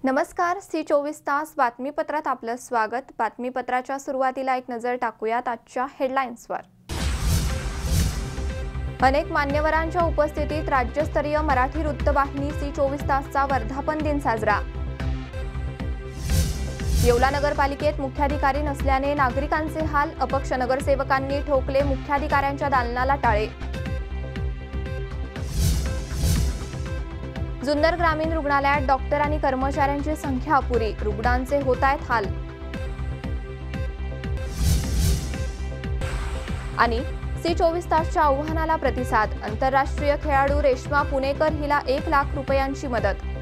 नमस्कार, सी 24 तास बातमीपत्रात आपलं स्वागत। बातमीपत्राच्या सुरुवातीला एक नजर टाकूयात आजच्या हेडलाईन्सवर। अनेक मान्यवरांच्या उपस्थितीत राज्यस्तरीय मराठी वृत्तवाहिनी सी 24 तासचा वर्धापन दिन साजरा। येवला नगरपालिकेत मुख्याधिकारी नसल्याने नागरिकांचे हाल, अपक्ष नगरसेवकांनी ठोकले मुख्याधिकाऱ्यांच्या दालनाला टाळे। जुन्नर ग्रामीण रुग्णालयात डॉक्टर आणि कर्मचाऱ्यांची संख्या अपुरी, रुग्णांचे होत आहेत हाल। आणि सी 24 तासच्या आव्हानाला प्रतिसाद, आंतरराष्ट्रीय खेळाडू रेश्मा पुणेकर हिला 1 लाख रुपयांची मदत।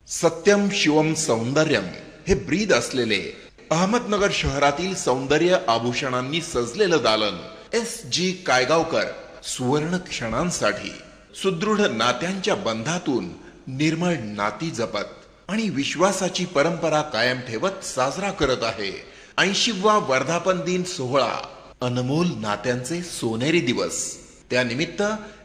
सत्यम शिवम सौंदर्यम हे ब्रीद असलेले अहमदनगर शहरातील सौंदर्य आभूषणांनी सजलेलं दालन SG कायगावकर सुवर्ण क्षणांसाठी सुदृढ नात्यांच्या बंधातून निर्मळ नाती जपत आणि विश्वासाची परंपरा कायम ठेवत साजरा करत आहे 80वा वर्धापन दिन सोहळा। अनमोल नात्यांचे सोनेरी दिवस। त्यानिमित्त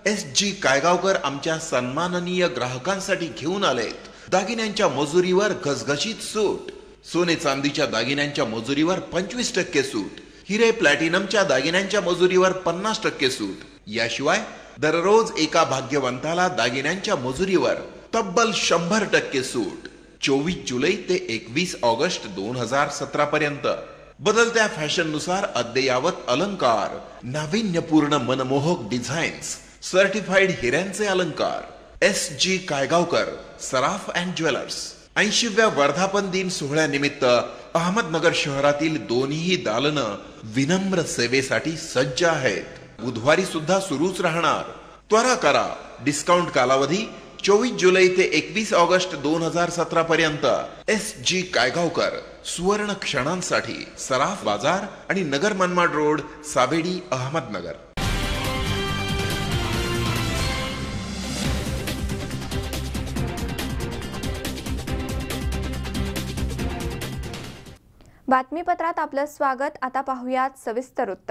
SG कायगावकर आमच्या सन्माननीय ग्राहकांसाठी घेऊन आलेत दागिन्यांच्या मजुरीवर घसघशीत सूट। सोने चांदीच्या दागिन्यांच्या मजुरीवर 25% सूट, हिरे प्लॅटिनमच्या दागिन्यांच्या मजुरीवर 50% सूट। याशिवाय दररोज एका भाग्यवंताला दागिन्यांच्या मजुरीवर तब्बल 100% सूट। 24 जुलै ते 21 ऑगस्ट 2017 पर्यंत बदलत्या फॅशननुसार अद्ययावत अलंकार, नाविन्यपूर्ण मनमोहक डिझाईन्स, सर्टिफाईड हिऱ्यांचे अलंकार। SG Kaygaonkar Saraf and jewellers. 80व्या वर्धापन दिन सोहळ्यानिमित्त अहमदनगर शहरातील दोन्ही दालनं विनम्र सेवेसाठी सज्ज आहेत। बुधवारी सुद्धा सुरूच राहणार। त्वरा करा, डिस्काउंट कालावधी 24 जुलै ते 21 ऑगस्ट 2017 पर्यंत। SG कायगावकर सुवर्ण क्षणांसाठी, सराफ बाजार आणि नगर मनमाड रोड, सावेडी, अहमदनगर। बातमीपत्रात आपलं स्वागत। आता पाहूयात सविस्तर वृत्त।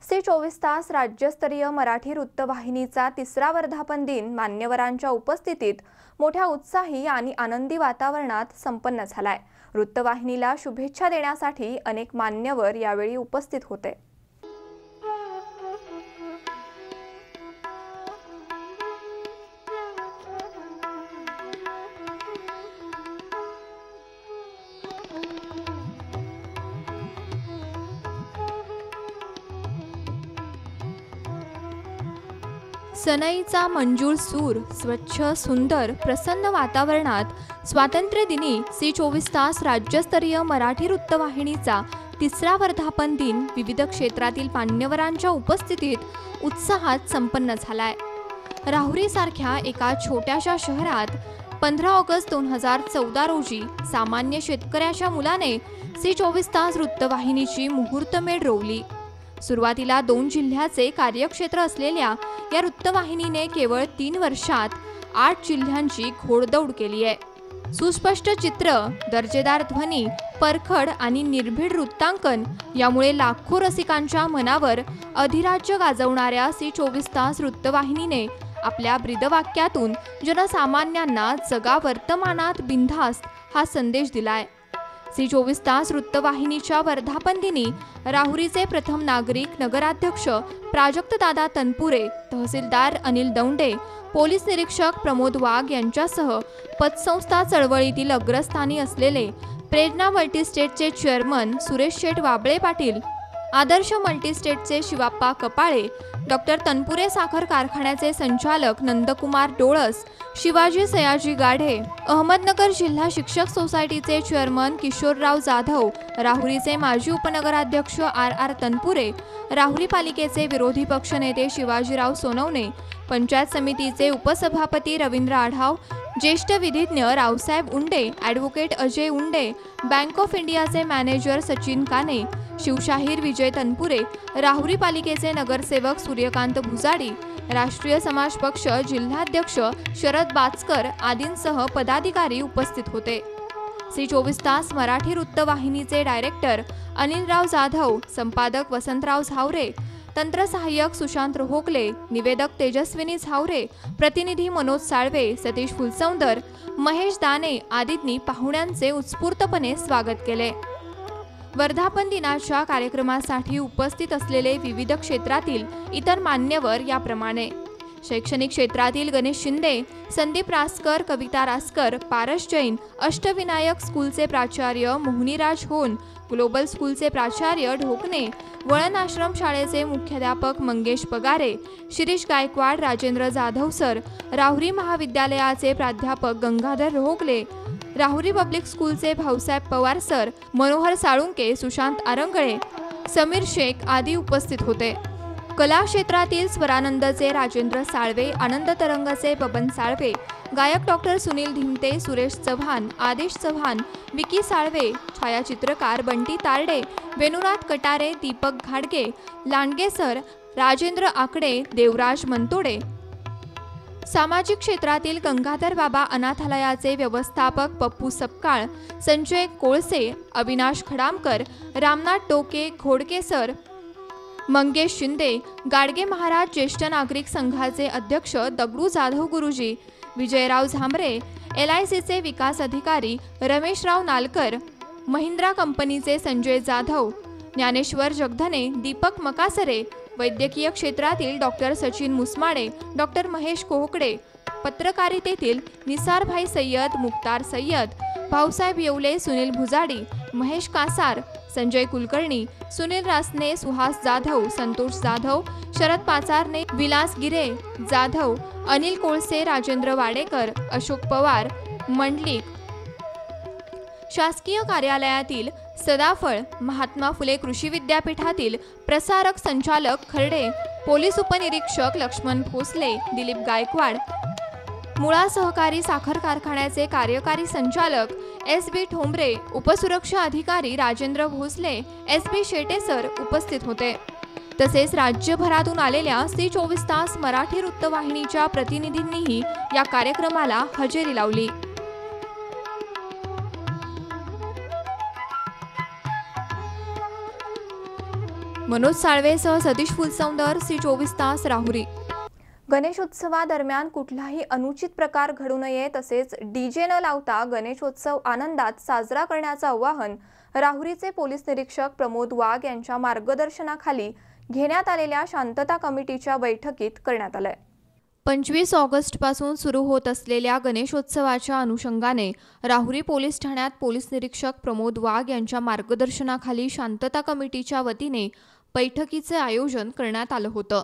सी 24 तास राज्यस्तरीय मराठी वृत्तवाहिनीचा 3रा वर्धापन दिन मान्यवरांच्या उपस्थितीत मोठ्या उत्साही आणि आनंदी वातावरणात संपन्न झालाय। वृत्तवाहिनीला शुभेच्छा देण्यासाठी अनेक मान्यवर यावेळी उपस्थित होते। सनईचा मंजूळ सूर, स्वच्छ सुंदर प्रसन्न वातावरणात स्वातंत्र्य दिनी सी 24 तास राज्यस्तरीय मराठी वृत्तवाहिनीचा 3रा वर्धापन दिन विविध क्षेत्रातील मान्यवरांच्या उपस्थितीत उत्साहात संपन्न झालाय। राहुरीसारख्या एका छोट्याशा शहरात 15 ऑगस्ट 2014 रोजी सामान्य शेतकऱ्याच्या मुलाने सी 24 तास वृत्तवाहिनीची मुहूर्तमेढ रोवली। सुरुवातीला 2 जिल्ह्याचे कार्यक्षेत्र असलेल्या या वृत्तवाहिनीने केवळ 3 वर्षात 8 जिल्ह्यांची घोडदौड केली आहे। सुस्पष्ट चित्र, दर्जेदार ध्वनी परखड आणि निर्भीड वृत्तांकन यामुळे लाखो रसिकांच्या मनावर अधिराज्य गाजवणाऱ्या सी 24 तास वृत्तवाहिनीने आपल्या ब्रीदवाक्यातून जनसामान्यांना जगा वर्तमानात बिनधास्त हा संदेश दिलाय। सी 24 तास वृत्तवाहिनीच्या वर्धापन दिनी राहुरीचे प्रथम नागरिक नगराध्यक्ष प्राजक्तदादा तनपुरे, तहसीलदार अनिल दौंडे, पोलीस निरीक्षक प्रमोद वाघ यांच्यासह पतसंस्था चळवळीतील अग्रस्थानी असलेले प्रेरणा मल्टीस्टेटचे चेअरमन सुरेश शेठ वाबळे पाटील, आदर्श मल्टीस्टेटचे शिवाप्पा कपाळे, डॉक्टर तनपुरे साखर कारखान्याचे संचालक नंदकुमार डोळस, शिवाजी सयाजी गाढे, अहमदनगर जिल्हा शिक्षक सोसायटीचे चेअरमन किशोरराव जाधव, राहुरीचे माजी उपनगराध्यक्ष आर तनपुरे, राहुरी पालिकेचे विरोधी पक्षनेते शिवाजीराव सोनवणे, पंचायत समितीचे उपसभापती रवींद्र आढाव, ज्येष्ठ विधिज्ञ रावसाहेब उंडे, ॲडव्होकेट अजय उंडे, बँक ऑफ इंडियाचे मॅनेजर सचिन काने, शिवशाहीर विजय तनपुरे, राहुरी पालिकेचे नगरसेवक सूर्यकांत भुजाडी, राष्ट्रीय समाज पक्ष जिल्हाध्यक्ष शरद बाचकर आदींसह पदाधिकारी उपस्थित होते। सी 24 तास मराठी वृत्तवाहिनीचे डायरेक्टर अनिलराव जाधव, संपादक वसंतराव झावरे, तंत्रसहाय्यक सुशांत रोहोकले, निवेदक तेजस्विनी झावरे, प्रतिनिधी मनोज साळवे, सतीश फुलसौंदर, महेश दाने आदींनी पाहुण्यांचे उत्स्फूर्तपणे स्वागत केले। वर्धापन दिनाच्या कार्यक्रमासाठी उपस्थित असलेले विविध क्षेत्रातील इतर मान्यवर याप्रमाणे: शैक्षणिक क्षेत्रातील गणेश शिंदे, संदीप रासकर, कविता रासकर, पारस जैन, अष्टविनायक स्कूलचे प्राचार्य मोहनीराज होन, ग्लोबल स्कूलचे प्राचार्य ढोकणे, वळण आश्रम शाळेचे मुख्याध्यापक मंगेश पगारे, शिरीष गायकवाड, राजेंद्र जाधव सर, राहुरी महाविद्यालयाचे प्राध्यापक गंगाधर रोहकले, राहुरी पब्लिक स्कूलचे भाऊसाहेब पवार सर, मनोहर साळुंके, सुशांत आरंगळे, समीर शेख आदी उपस्थित होते। कला क्षेत्रातील स्वरानंदचे राजेंद्र साळवे, आनंद तरंगचे बबन साळवे, गायक डॉक्टर सुनील धिमते, सुरेश चव्हाण, आदेश चव्हाण, विकी साळवे, छायाचित्रकार बंटी तारडे, वेणुनाथ कटारे, दीपक घाडगे, लांडगे सर, राजेंद्र आकडे, देवराज मंतोडे। सामाजिक क्षेत्रातील गंगाधर बाबा अनाथालयाचे व्यवस्थापक पप्पू सपकाळ, संजय कोळसे, अविनाश खडामकर, रामनाथ डोके, घोडके सर, मंगेश शिंदे, गाडगे महाराज ज्येष्ठ नागरिक संघाचे अध्यक्ष दगडू जाधव गुरुजी, विजयराव झांबरे, LICचे विकास अधिकारी रमेशराव नालकर, महिंद्रा कंपनीचे संजय जाधव, ज्ञानेश्वर जगधने, दीपक मकासरे, वैद्यकीय क्षेत्रातील डॉक्टर सचिन मुसमाडे, डॉक्टर महेश कोहकडे, पत्रकारितेतील निसारभाई सय्यद, मुक्तार सय्यद, भाऊसाहेब येवले, सुनील भुजाडी, महेश कासार, संजय कुलकर्णी, सुनील रासने, सुहास जाधव, संतोष जाधव, शरद पाचारने, विलास गिरे जाधव, अनिल कोळसे, राजेंद्र वाडेकर, अशोक पवार, मंडलिक, शासकीय कार्यालयातील सदाफळ, महात्मा फुले कृषी विद्यापीठातील प्रसारक संचालक खर्डे, पोलीस उपनिरीक्षक लक्ष्मण भोसले, दिलीप गायकवाड, मुळा सहकारी साखर कारखान्याचे कार्यकारी संचालक SB ठोंबरे, उपसुरक्षा अधिकारी राजेंद्र भोसले, SB शेटे सर उपस्थित होते। तसेच राज्यभरातून आलेल्या सी 24 तास मराठी वृत्तवाहिनीच्या प्रतिनिधींनीही या कार्यक्रमाला हजेरी लावली। मनोज साळवेसह सतीश फुलसौंदर, सी 24 तास राहुरी। गणेशोत्सवादरम्यान कुठलाही अनुचित प्रकार घडू नये तसेच DJ न लावता गणेशोत्सव आनंदात साजरा करण्याचं आवाहन राहुरीचे पोलीस निरीक्षक प्रमोद वाघ यांच्या मार्गदर्शनाखाली घेण्यात आलेल्या शांतता कमिटीच्या बैठकीत करण्यात आले। 25 ऑगस्टपासून सुरू होत असलेल्या गणेशोत्सवाच्या अनुषंगाने राहुरी पोलीस ठाण्यात पोलीस निरीक्षक प्रमोद वाघ यांच्या मार्गदर्शनाखाली शांतता कमिटीच्या वतीने बैठकीचे आयोजन करण्यात आलं होतं।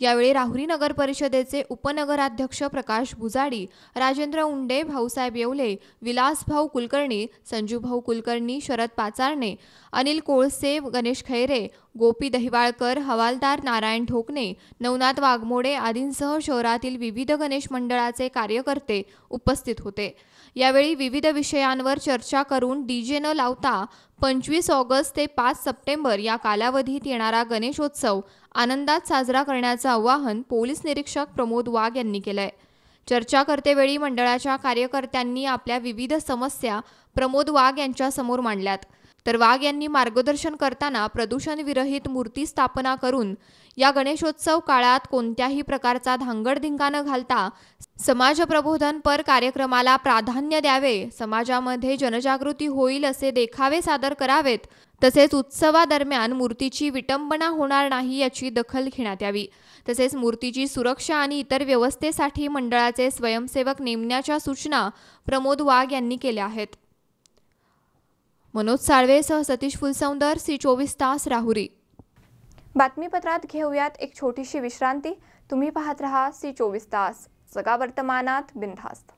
यावेळी राहुरी नगर परिषदेचे उपनगराध्यक्ष प्रकाश भुजाडी, राजेंद्र उंडे, भाऊसाहेब येवले, विलासभाऊ कुलकर्णी, संजूभाऊ कुलकर्णी, शरद पाचारणे, अनिल कोळसे, गणेश खैरे, गोपी दहिवाळकर, हवालदार नारायण ढोकणे, नवनाथ वाघमोडे आदींसह शहरातील विविध गणेश मंडळाचे कार्यकर्ते उपस्थित होते। यावेळी विविध विषयांवर चर्चा करून DJ न लावता 25 ऑगस्ट ते 5 सप्टेंबर या कालावधीत येणारा गणेशोत्सव आनंदात साजरा करण्याचं आवाहन पोलीस निरीक्षक प्रमोद वाघ यांनी केलंय। चर्चा करतेवेळी मंडळाच्या कार्यकर्त्यांनी आपल्या विविध समस्या प्रमोद वाघ यांच्या समोर मांडल्यात। तर वाघ यांनी मार्गदर्शन करताना प्रदूषण विरहित मूर्ती स्थापना करून या गणेशोत्सव काळात कोणत्याही प्रकारचा धांगडधिंगा न घालता समाज प्रबोधनपर कार्यक्रमाला प्राधान्य द्यावे, समाजामध्ये जनजागृती होईल असे देखावे सादर करावेत, तसेच उत्सवादरम्यान मूर्तीची विटंबना होणार नाही याची दखल घेण्यात यावी, तसेच मूर्तीची सुरक्षा आणि इतर व्यवस्थेसाठी मंडळाचे स्वयंसेवक नेमण्याच्या सूचना प्रमोद वाघ यांनी केल्या आहेत. मनोज साळवेसह सतीश फुलसौंदर, सी24 तास, राहुरी. बातमीपत्रात घेऊयात एक छोटीशी विश्रांती. तुम्ही पाहत रहा सी24 तास, जगा वर्तमानात बिनधास्त.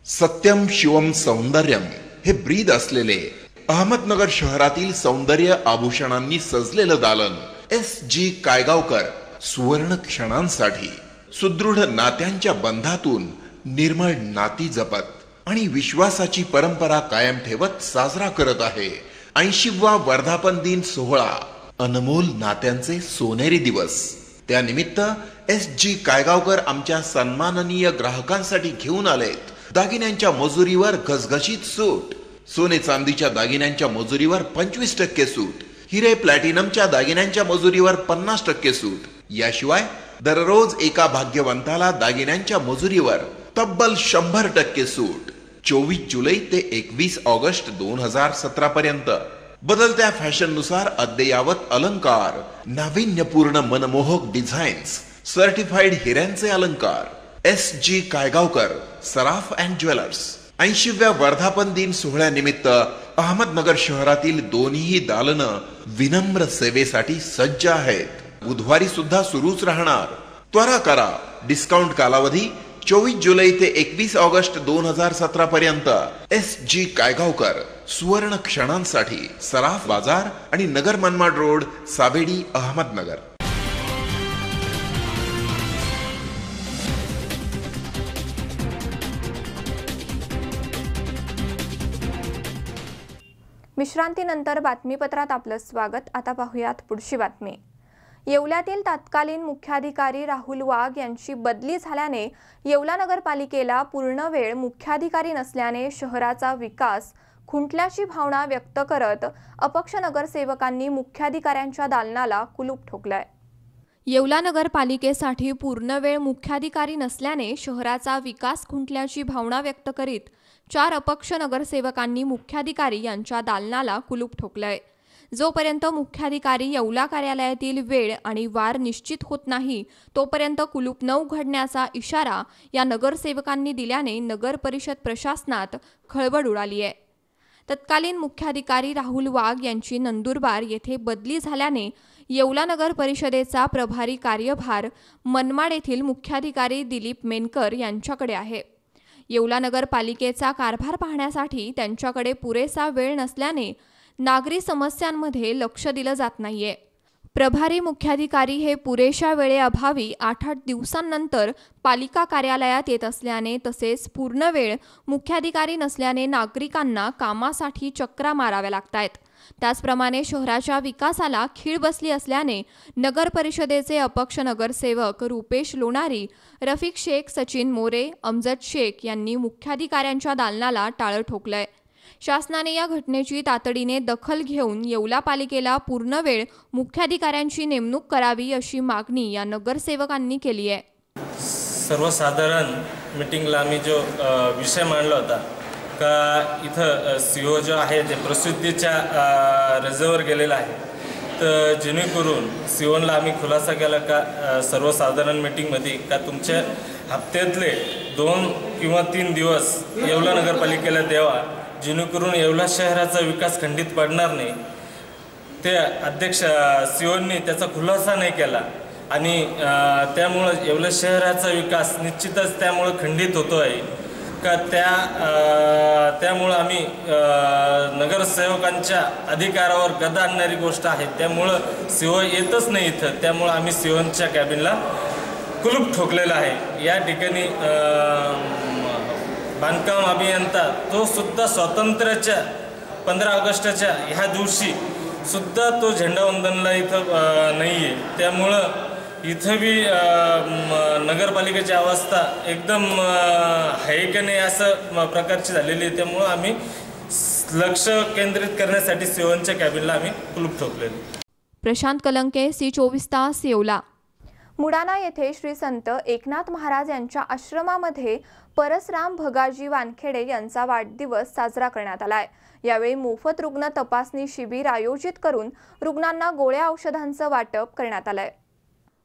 सत्यम शिवम सौंदर्यम हे ब्रीद असलेले अहमदनगर शहरातील सौंदर्य आभूषणांनी सजलेलं दालन SG कायगावकर सुवर्ण क्षणांसाठी सुदृढ नात्यांच्या बंधातून निर्मळ नाती जपत आणि विश्वासाची परंपरा कायम ठेवत साजरा करत आहे 80वा वर्धापन दिन सोहळा. अनमोल नात्यांचे सोनेरी दिवस. त्यानिमित्त SG कायगावकर आमच्या सन्माननीय ग्राहकांसाठी घेऊन आलेत दागिन्यांच्या मजुरीवर घसघशीत सूट. सोने चांदीच्या दागिन्यांच्या मजुरीवर 25% सूट. हिरे प्लॅटिनमच्या दागिन्यांच्या मजुरीवर 50% सूट. याशिवाय दररोज एका भाग्यवंताला दागिन्यांच्या मजुरीवर तब्बल 100% सूट. 24 जुलै ते 21 ऑगस्ट 2017 पर्यंत. बदलत्या फॅशननुसार अद्ययावत अलंकार, नाविन्यपूर्ण मनमोहक डिझाईन्स, सर्टिफाईड हिऱ्यांचे अलंकार. SG Kaygaonkar Saraf and jewellers. 80व्या वर्धापन दिन सोहळ्यानिमित्त अहमदनगर शहरातील दोन्ही दालनं विनम्र सेवेसाठी सज्ज आहेत. बुधवारी सुद्धा सुरूच राहणार. त्वरा करा. डिस्काउंट कालावधी 24 जुलै ते 21 ऑगस्ट 2017 पर्यंत. SG कायगावकर सुवर्ण क्षणांसाठी, सराफ बाजार आणि नगर मनमाड रोड, सावेडी, अहमदनगर. विश्रांतीनंतर बातमीपत्रात आपलं स्वागत. आता पाहूयात पुढची बातमी. येवल्यातील तत्कालीन मुख्याधिकारी राहुल वाघ यांची बदली झाल्याने येवला नगरपालिकेला पूर्णवेळ मुख्याधिकारी नसल्याने शहराचा विकास खुंटल्याची भावना व्यक्त करत अपक्ष नगरसेवकांनी मुख्याधिकाऱ्यांच्या दालनाला कुलूप ठोकलाय. येवला नगरपालिकेसाठी पूर्णवेळ मुख्याधिकारी नसल्याने शहराचा विकास खुंटल्याची भावना व्यक्त करीत 4 अपक्ष नगरसेवकांनी मुख्याधिकारी यांच्या दालनाला कुलूप ठोकलंय. जोपर्यंत मुख्याधिकारी येवला कार्यालयातील वेळ आणि वार निश्चित होत नाही तोपर्यंत कुलूप न उघडण्याचा इशारा या नगरसेवकांनी दिल्याने नगर परिषद प्रशासनात खळबळ उडाली आहे. तत्कालीन मुख्याधिकारी राहुल वाघ यांची नंदुरबार येथे बदली झाल्याने येवला नगर परिषदेचा प्रभारी कार्यभार मनमाड येथील मुख्याधिकारी दिलीप मेनकर यांच्याकडे आहे. येवला नगरपालिकेचा कारभार पाहण्यासाठी त्यांच्याकडे पुरेसा वेळ नसल्याने नागरी समस्यांमध्ये लक्ष दिलं जात नाहीये. प्रभारी मुख्याधिकारी हे पुरेशा वेळेअभावी 8-8 दिवसांनंतर पालिका कार्यालयात येत असल्याने तसेच पूर्ण वेळ मुख्याधिकारी नसल्याने नागरिकांना कामासाठी चक्रा माराव्या लागतायत. त्याचप्रमाणे शहराच्या विकासाला खीळ बसली असल्याने नगर परिषदेचे अपक्ष नगरसेवक रुपेश लोणारी, रफिक शेख, सचिन मोरे, अमजद शेख यांनी मुख्याधिकाऱ्यांच्या दालनाला टाळं ठोकलंय. शासनाने या घटनेची तातडीने दखल घेऊन येवला पालिकेला पूर्णवेळ मुख्याधिकाऱ्यांची नेमणूक करावी अशी मागणी या नगरसेवकांनी केली आहे. सर्वसाधारण मीटिंगला आम्ही जो विषय मांडला होता का इथं CO जो आहे ते प्रसिद्धीच्या रजेवर गेलेला आहे, तर जेणेकरून COला आम्ही खुलासा केला का सर्वसाधारण मीटिंगमध्ये का तुमच्या हप्त्यातले 2 किंवा 3 दिवस येवला नगरपालिकेला द्यावा, जेणेकरून येवला शहराचा विकास खंडित पडणार नाही. ते अध्यक्ष COनी त्याचा खुलासा नाही केला आणि त्यामुळं येवला शहराचा विकास निश्चितच त्यामुळं खंडित होतो आहे का त्यामुळं आम्ही नगरसेवकांच्या अधिकारावर गदा आणणारी गोष्ट आहे. त्यामुळं CO येतच नाही इथं. त्यामुळं आम्ही COच्या कॅबिनला कुलूप ठोकलेला आहे. या ठिकाणी बांधकाम अभियंता तो सुद्धा स्वातंत्र्याच्या 15 ऑगस्टच्या ह्या दिवशी सुद्धा तो झेंडावंदनला इथं नाही आहे. त्यामुळं इथं बी नगरपालिकेची अवस्था एकदम आहे की नाही असं प्रकारची झालेली आहे. त्यामुळं आम्ही लक्ष केंद्रित करण्यासाठी COच्या कॅबिनला आम्ही कुलूप ठोकलेले. प्रशांत कलंके, C24 तास, येवला. मुडाना येथे श्री संत एकनाथ महाराज यांच्या आश्रमामध्ये परसराम भगाजी वानखेडे यांचा वाढदिवस साजरा करण्यात आलाय. यावेळी मोफत रुग्ण तपासणी शिबिर आयोजित करून रुग्णांना गोळ्या औषधांचं वाटप करण्यात आलंय.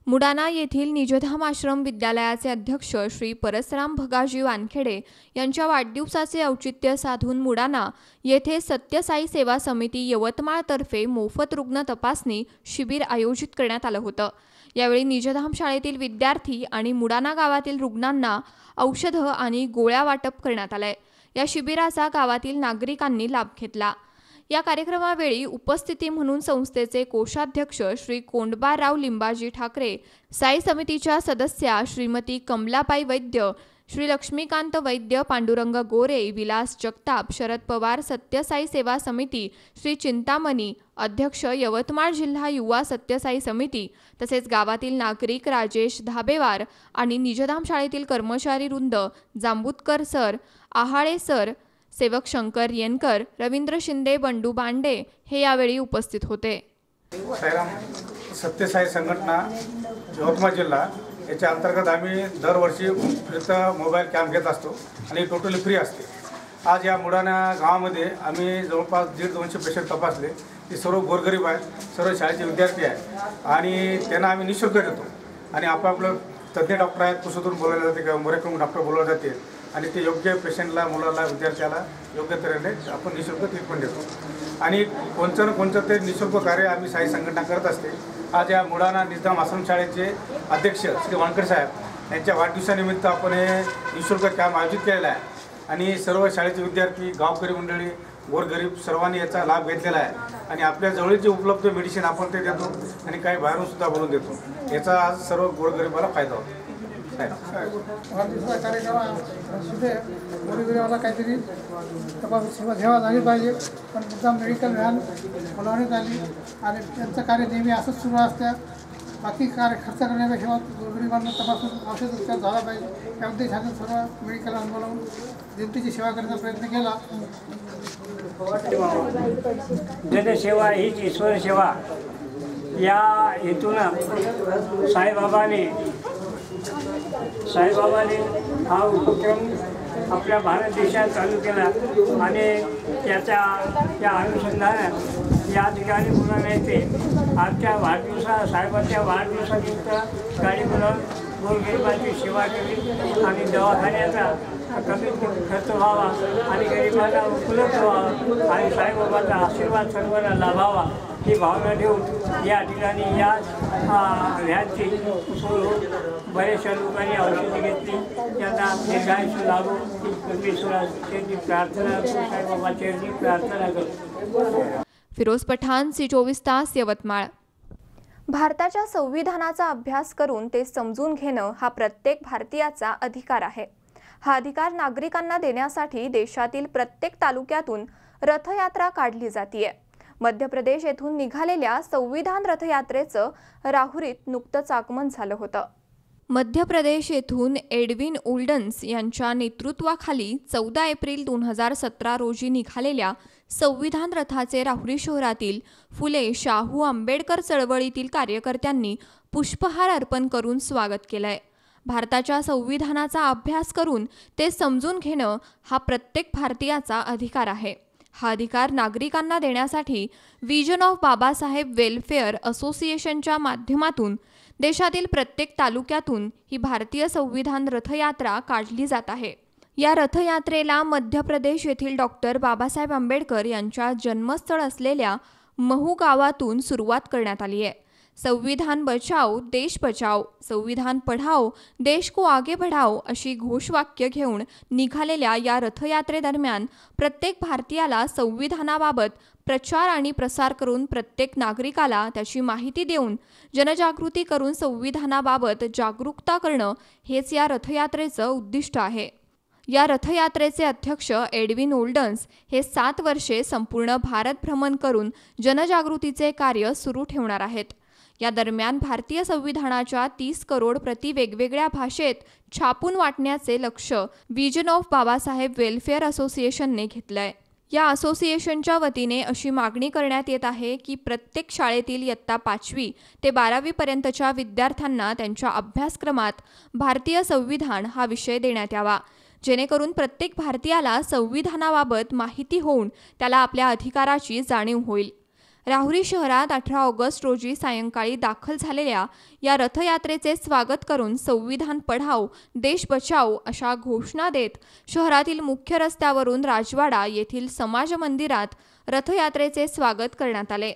मुडाना येथील निजधाम आश्रम विद्यालयाचे अध्यक्ष श्री परसराम भगाजी वानखेडे यांच्या वाढदिवसाचे औचित्य साधून मुडाना येथे सत्यसाई सेवा समिती यवतमाळतर्फे मोफत रुग्ण तपासणी शिबिर आयोजित करण्यात आलं होतं. यावेळी निजधाम शाळेतील विद्यार्थी आणि मुडाना गावातील रुग्णांना औषधं आणि गोळ्या वाटप करण्यात आलंय. या शिबिराचा गावातील नागरिकांनी लाभ घेतला. या कार्यक्रमावेळी उपस्थिती म्हणून संस्थेचे कोषाध्यक्ष श्री कोंडबाराव लिंबाजी ठाकरे, साई समितीच्या सदस्या श्रीमती कमलाबाई वैद्य, श्री लक्ष्मीकांत वैद्य, पांडुरंग गोरे, विलास जगताप, शरद पवार, सत्यसाई सेवा समिती, श्री चिंतामणी, अध्यक्ष यवतमाळ जिल्हा युवा सत्यसाई समिती, तसेच गावातील नागरिक राजेश धाबेवार आणि निजधाम शाळेतील कर्मचारी वृंद, जांबुतकर सर, आहाळे सर, सेवक शंकर येनकर, रवींद्र शिंदे, बंडू बांडे हे यावेळी उपस्थित होते. सत्यसाई संघटना यवतमाळ जिल्हा याच्या अंतर्गत आम्ही दरवर्षी फ्रीचा मोबाईल कॅम्प घेत असतो आणि टोटली फ्री असते. आज या मुडाना गावामध्ये आम्ही जवळपास 150-200 पेशंट तपासले. ते सर्व गोरगरीब आहेत, सर्व शाळेचे विद्यार्थी आहेत आणि त्यांना आम्ही निःशुल्क देतो. आणि आपलं तज्ज्ञ डॉक्टर आहेत, कुसूतून बोलायला जाते किंवा मोरेकडून डॉक्टर बोलायला जाते आणि ते योग्य पेशंटला, मुलाला, विद्यार्थ्याला योग्य तऱ्हेने आपण निःशुल्क ट्रीटमेंट देतो. आणि कोणतं ना कोणतं ते निःशुल्क कार्य आम्ही साई संघटना करत असते. आज या मुडाना निजधाम आश्रमशाळेचे अध्यक्ष श्री वानखेडे साहेब यांच्या वाढदिवसानिमित्त आपण हे निःशुल्क कॅम्प आयोजित केलेला आहे आणि सर्व शाळेचे विद्यार्थी, गावकरी मंडळी, गोरगरीब सर्वांनी याचा लाभ घेतलेला आहे. आणि आपल्या जवळील जे उपलब्ध मेडिसिन आपण ते देतो आणि काही बाहेरून सुद्धा बोलून देतो. याचा आज सर्व गोरगरिबाला फायदा होतो. वाढदिवसाचा कार्यक्रम गोरगरिबाला काहीतरी तपास सेवा घ्यावा झाली पाहिजे, पण मुद्दाम मेडिकल व्हॅन बोलावण्यात आली आणि त्यांचं कार्य नेहमी असंच सुरू असतं. बाकी कार्य खर्च करण्यापेक्षा गोरगरिबांना तपासून औषध उपचार झाला पाहिजे या उद्देशाने सर्व मेडिकल बोलावून जनतेची सेवा करण्याचा प्रयत्न केला. जनसेवा हीच ईश्वर सेवा या हेतून साईबाबाने हा उपक्रम आपल्या भारत देशात चालू केला आणि त्याच्या अनुषंगाने या ठिकाणी मुलांना येते आजच्या साहेबांच्या वाढदिवसानिमित्त गाडी बोलावून गोरगरिबांची सेवा केली आणि दवाखान्याचा कमीत कमी खर्च व्हावा आणि गरिबांना उपलब्ध व्हावा आणि साईबाबांचा आशीर्वाद सर्वांना लाभावा ही भावना ठेवून या ठिकाणी या व्हॅनची बऱ्याचशा लोकांनी औषधी घेतली. त्यांना दीर्घायुष्य लाभो ही परमेश्वराची प्रार्थना, साईबाबाची प्रार्थना करतो. फिरोज पठाण, C24 तास, यवतमाळ. भारताच्या संविधानाचा अभ्यास करून ते समजून घेणं हा प्रत्येक भारतीयाचा अधिकार आहे. हा अधिकार नागरिकांना देण्यासाठी देशातील प्रत्येक तालुक्यातून रथयात्रा काढली जाते. मध्य प्रदेश येथून निघालेल्या संविधान रथयात्रेचं राहुरीत नुकतंच आगमन झालं होतं. मध्य प्रदेश येथून एडविन ओल्डन्स यांच्या नेतृत्वाखाली 14 एप्रिल 2017 रोजी निघालेल्या संविधान रथाचे राहुरी शहरातील फुले शाहू आंबेडकर चळवळीतील कार्यकर्त्यांनी पुष्पहार अर्पण करून स्वागत केलंय. भारताच्या संविधानाचा अभ्यास करून ते समजून घेणं हा प्रत्येक भारतीयाचा अधिकार आहे. हा अधिकार नागरिकांना देण्यासाठी विजन ऑफ बाबासाहेब वेलफेअर असोसिएशनच्या माध्यमातून देशातील प्रत्येक तालुक्यातून ही भारतीय संविधान रथयात्रा काढली जात आहे. या रथयात्रेला मध्य प्रदेश येथील डॉक्टर बाबासाहेब आंबेडकर यांच्या जन्मस्थळ असलेल्या महू गावातून सुरुवात करण्यात आली आहे. संविधान बचाओ देश बचाओ, संविधान पढाओ देश को आगे बढ़ाओ अशी घोषवाक्य घेऊन निघालेल्या या रथयात्रेदरम्यान प्रत्येक भारतीयाला संविधानाबाबत प्रचार आणि प्रसार करून प्रत्येक नागरिकाला त्याची माहिती देऊन जनजागृती करून संविधानाबाबत जागरूकता करणं हेच या रथयात्रेचं उद्दिष्ट आहे. या रथयात्रेचे अध्यक्ष एडविन ओल्डन्स हे 7 वर्षे संपूर्ण भारत भ्रमण करून जनजागृतीचे कार्य सुरू ठेवणार आहेत. या दरम्यान भारतीय संविधानाच्या 30 करोड प्रती वेगवेगळ्या भाषेत छापून वाटण्याचे लक्ष्य विजन ऑफ बाबासाहेब वेलफेअर असोसिएशनने घेतलंय. या असोसिएशनच्या वतीने अशी मागणी करण्यात येत आहे की प्रत्येक शाळेतील इयत्ता 5वी ते 12वी पर्यंतच्या विद्यार्थ्यांना त्यांच्या अभ्यासक्रमात भारतीय संविधान हा विषय देण्यात यावा, जेणेकरून प्रत्येक भारतीयाला संविधानाबाबत माहिती होऊन त्याला आपल्या अधिकाराची जाणीव होईल. राहुरी शहरात 18 ऑगस्ट रोजी सायंकाळी दाखल झालेल्या या रथयात्रेचे स्वागत करून संविधान पढाओ देश बचाओ अशा घोषणा देत शहरातील मुख्य रस्त्यावरून राजवाडा येथील समाज मंदिरात रथयात्रेचे स्वागत करण्यात आले.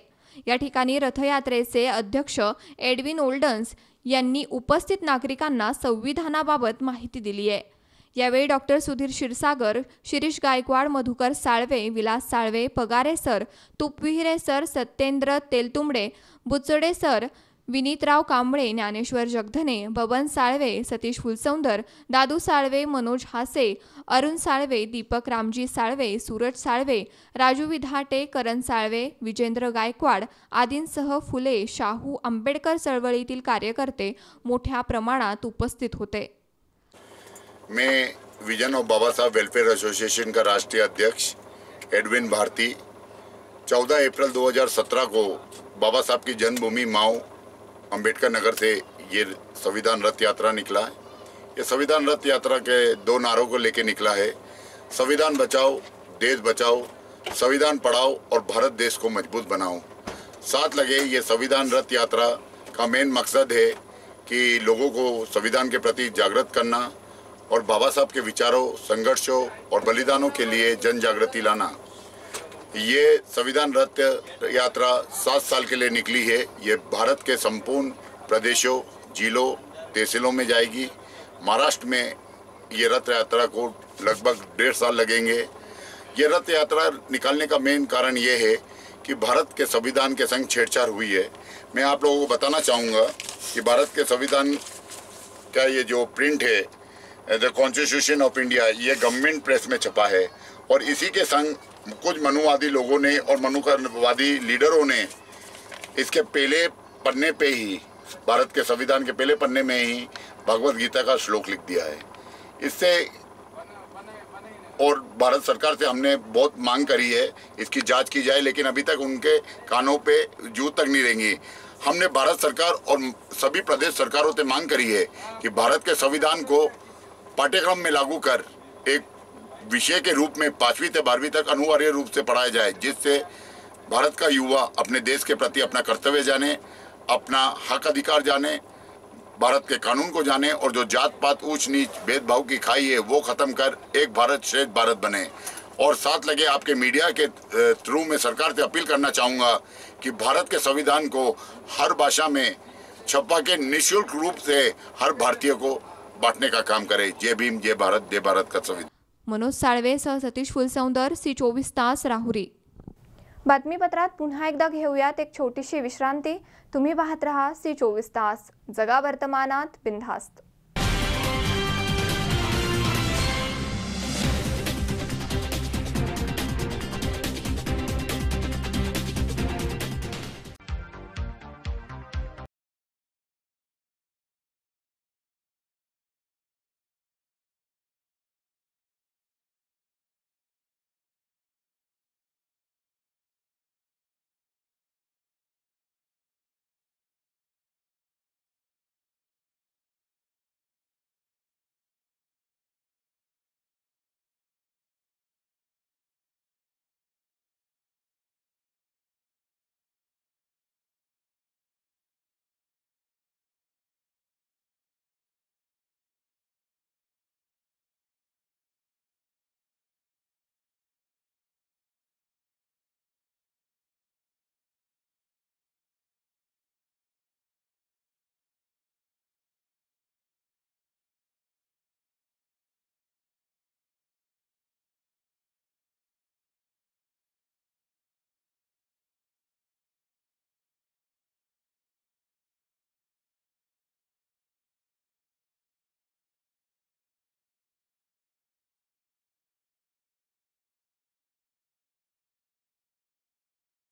या ठिकाणी रथयात्रेचे अध्यक्ष एडविन ओल्डन्स यांनी उपस्थित नागरिकांना संविधानाबाबत माहिती दिली आहे. यावेळी doctor Sudhir Kshirsagar, Shirish Gaikwad, Madhukar Salve, Vilas Salve, Pagare sir, Tupvihire sir, Satyendra Teltumbde, Buchde sir, Vinitrao Kamble, Dnyaneshwar Jagdhane, Baban Salve, Satish Phulsaundar, Dadu Salve, Manoj Hase, Arun Salve, Deepak Ramji Salve, Suraj Salve, Raju Vidhate, Karan Salve, Vijendra Gaikwad आदींसह फुले शाहू आंबेडकर चळवळीतील कार्यकर्ते मोठ्या प्रमाणात उपस्थित होते. मैं विजन ऑफ बाबा साहब वेलफेयर एसोसिएशन का राष्ट्रीय अध्यक्ष एडविन भारती 14 अप्रैल 2017 को बाबा साहब की जन्मभूमि माऊ अंबेडकर नगर से ये संविधान रथ यात्रा निकला है. ये संविधान रथ यात्रा के 2 नारों को लेके निकला है. संविधान बचाओ देश बचाओ, संविधान पढ़ाओ और भारत देश को मजबूत बनाओ. साथ लगे ये संविधान रथ यात्रा का मेन मकसद है कि लोगों को संविधान के प्रति जागृत करना और बाबा साहब के विचारों, संघर्षों और बलिदानों के लिए जन जागृति लाना. ये संविधान रथ यात्रा 7 साल के लिए निकली है. ये भारत के संपूर्ण प्रदेशों, जिलों, तहसीलों में जाएगी. महाराष्ट्र में ये रथ यात्रा को लगभग 1.5 साल लगेंगे. ये रथ यात्रा निकालने का मेन कारण ये है कि भारत के संविधान के संग छेड़छाड़ हुई है. मैं आप लोगों को बताना चाहूँगा कि भारत के संविधान का ये जो प्रिंट है द कॉन्स्टिट्यूशन ऑफ इंडिया, ये गवर्नमेंट प्रेस में छपा है और इसी के संग कुछ मनुवादी लोगों ने और मनुवादी लीडरों ने इसके पहले पन्ने पे ही, भारत के संविधान के पहले पन्ने में ही भगवत गीता का श्लोक लिख दिया है. इससे और भारत सरकार से हमने बहुत मांग करी है इसकी जांच की जाए, लेकिन अभी तक उनके कानों पे जू तक नहीं रहेंगी. हमने भारत सरकार और सभी प्रदेश सरकारों से मांग करी है कि भारत के संविधान को पाठ्यक्रम में लागू कर एक विषय के रूप में 5वीं से 12वीं तक अनिवार्य रूप से पढ़ाया जाए, जिससे भारत का युवा अपने देश के प्रति अपना कर्तव्य जाने, अपना हक अधिकार जाने, भारत के कानून को जाने और जो जात पात ऊंच नीच भेदभाव की खाई है वो खत्म कर एक भारत श्रेष्ठ भारत बने. और साथ लगे आपके मीडिया के थ्रू में सरकार से अपील करना चाहूँगा कि भारत के संविधान को हर भाषा में छपा के निःशुल्क रूप से हर भारतीय को बांटने का काम करे. जय भीम, जय भारत, जय भारत का संविधान. मनोज साळवे सह सतीश फुलसौंदर, C24 तास, राहुरी. बातमीपत्रात पुन्हा एकदा घेऊयात एक छोटीशी विश्रांती. तुम्ही पाहत रहा C24 तास, जगा वर्तमानात बिनधास्त.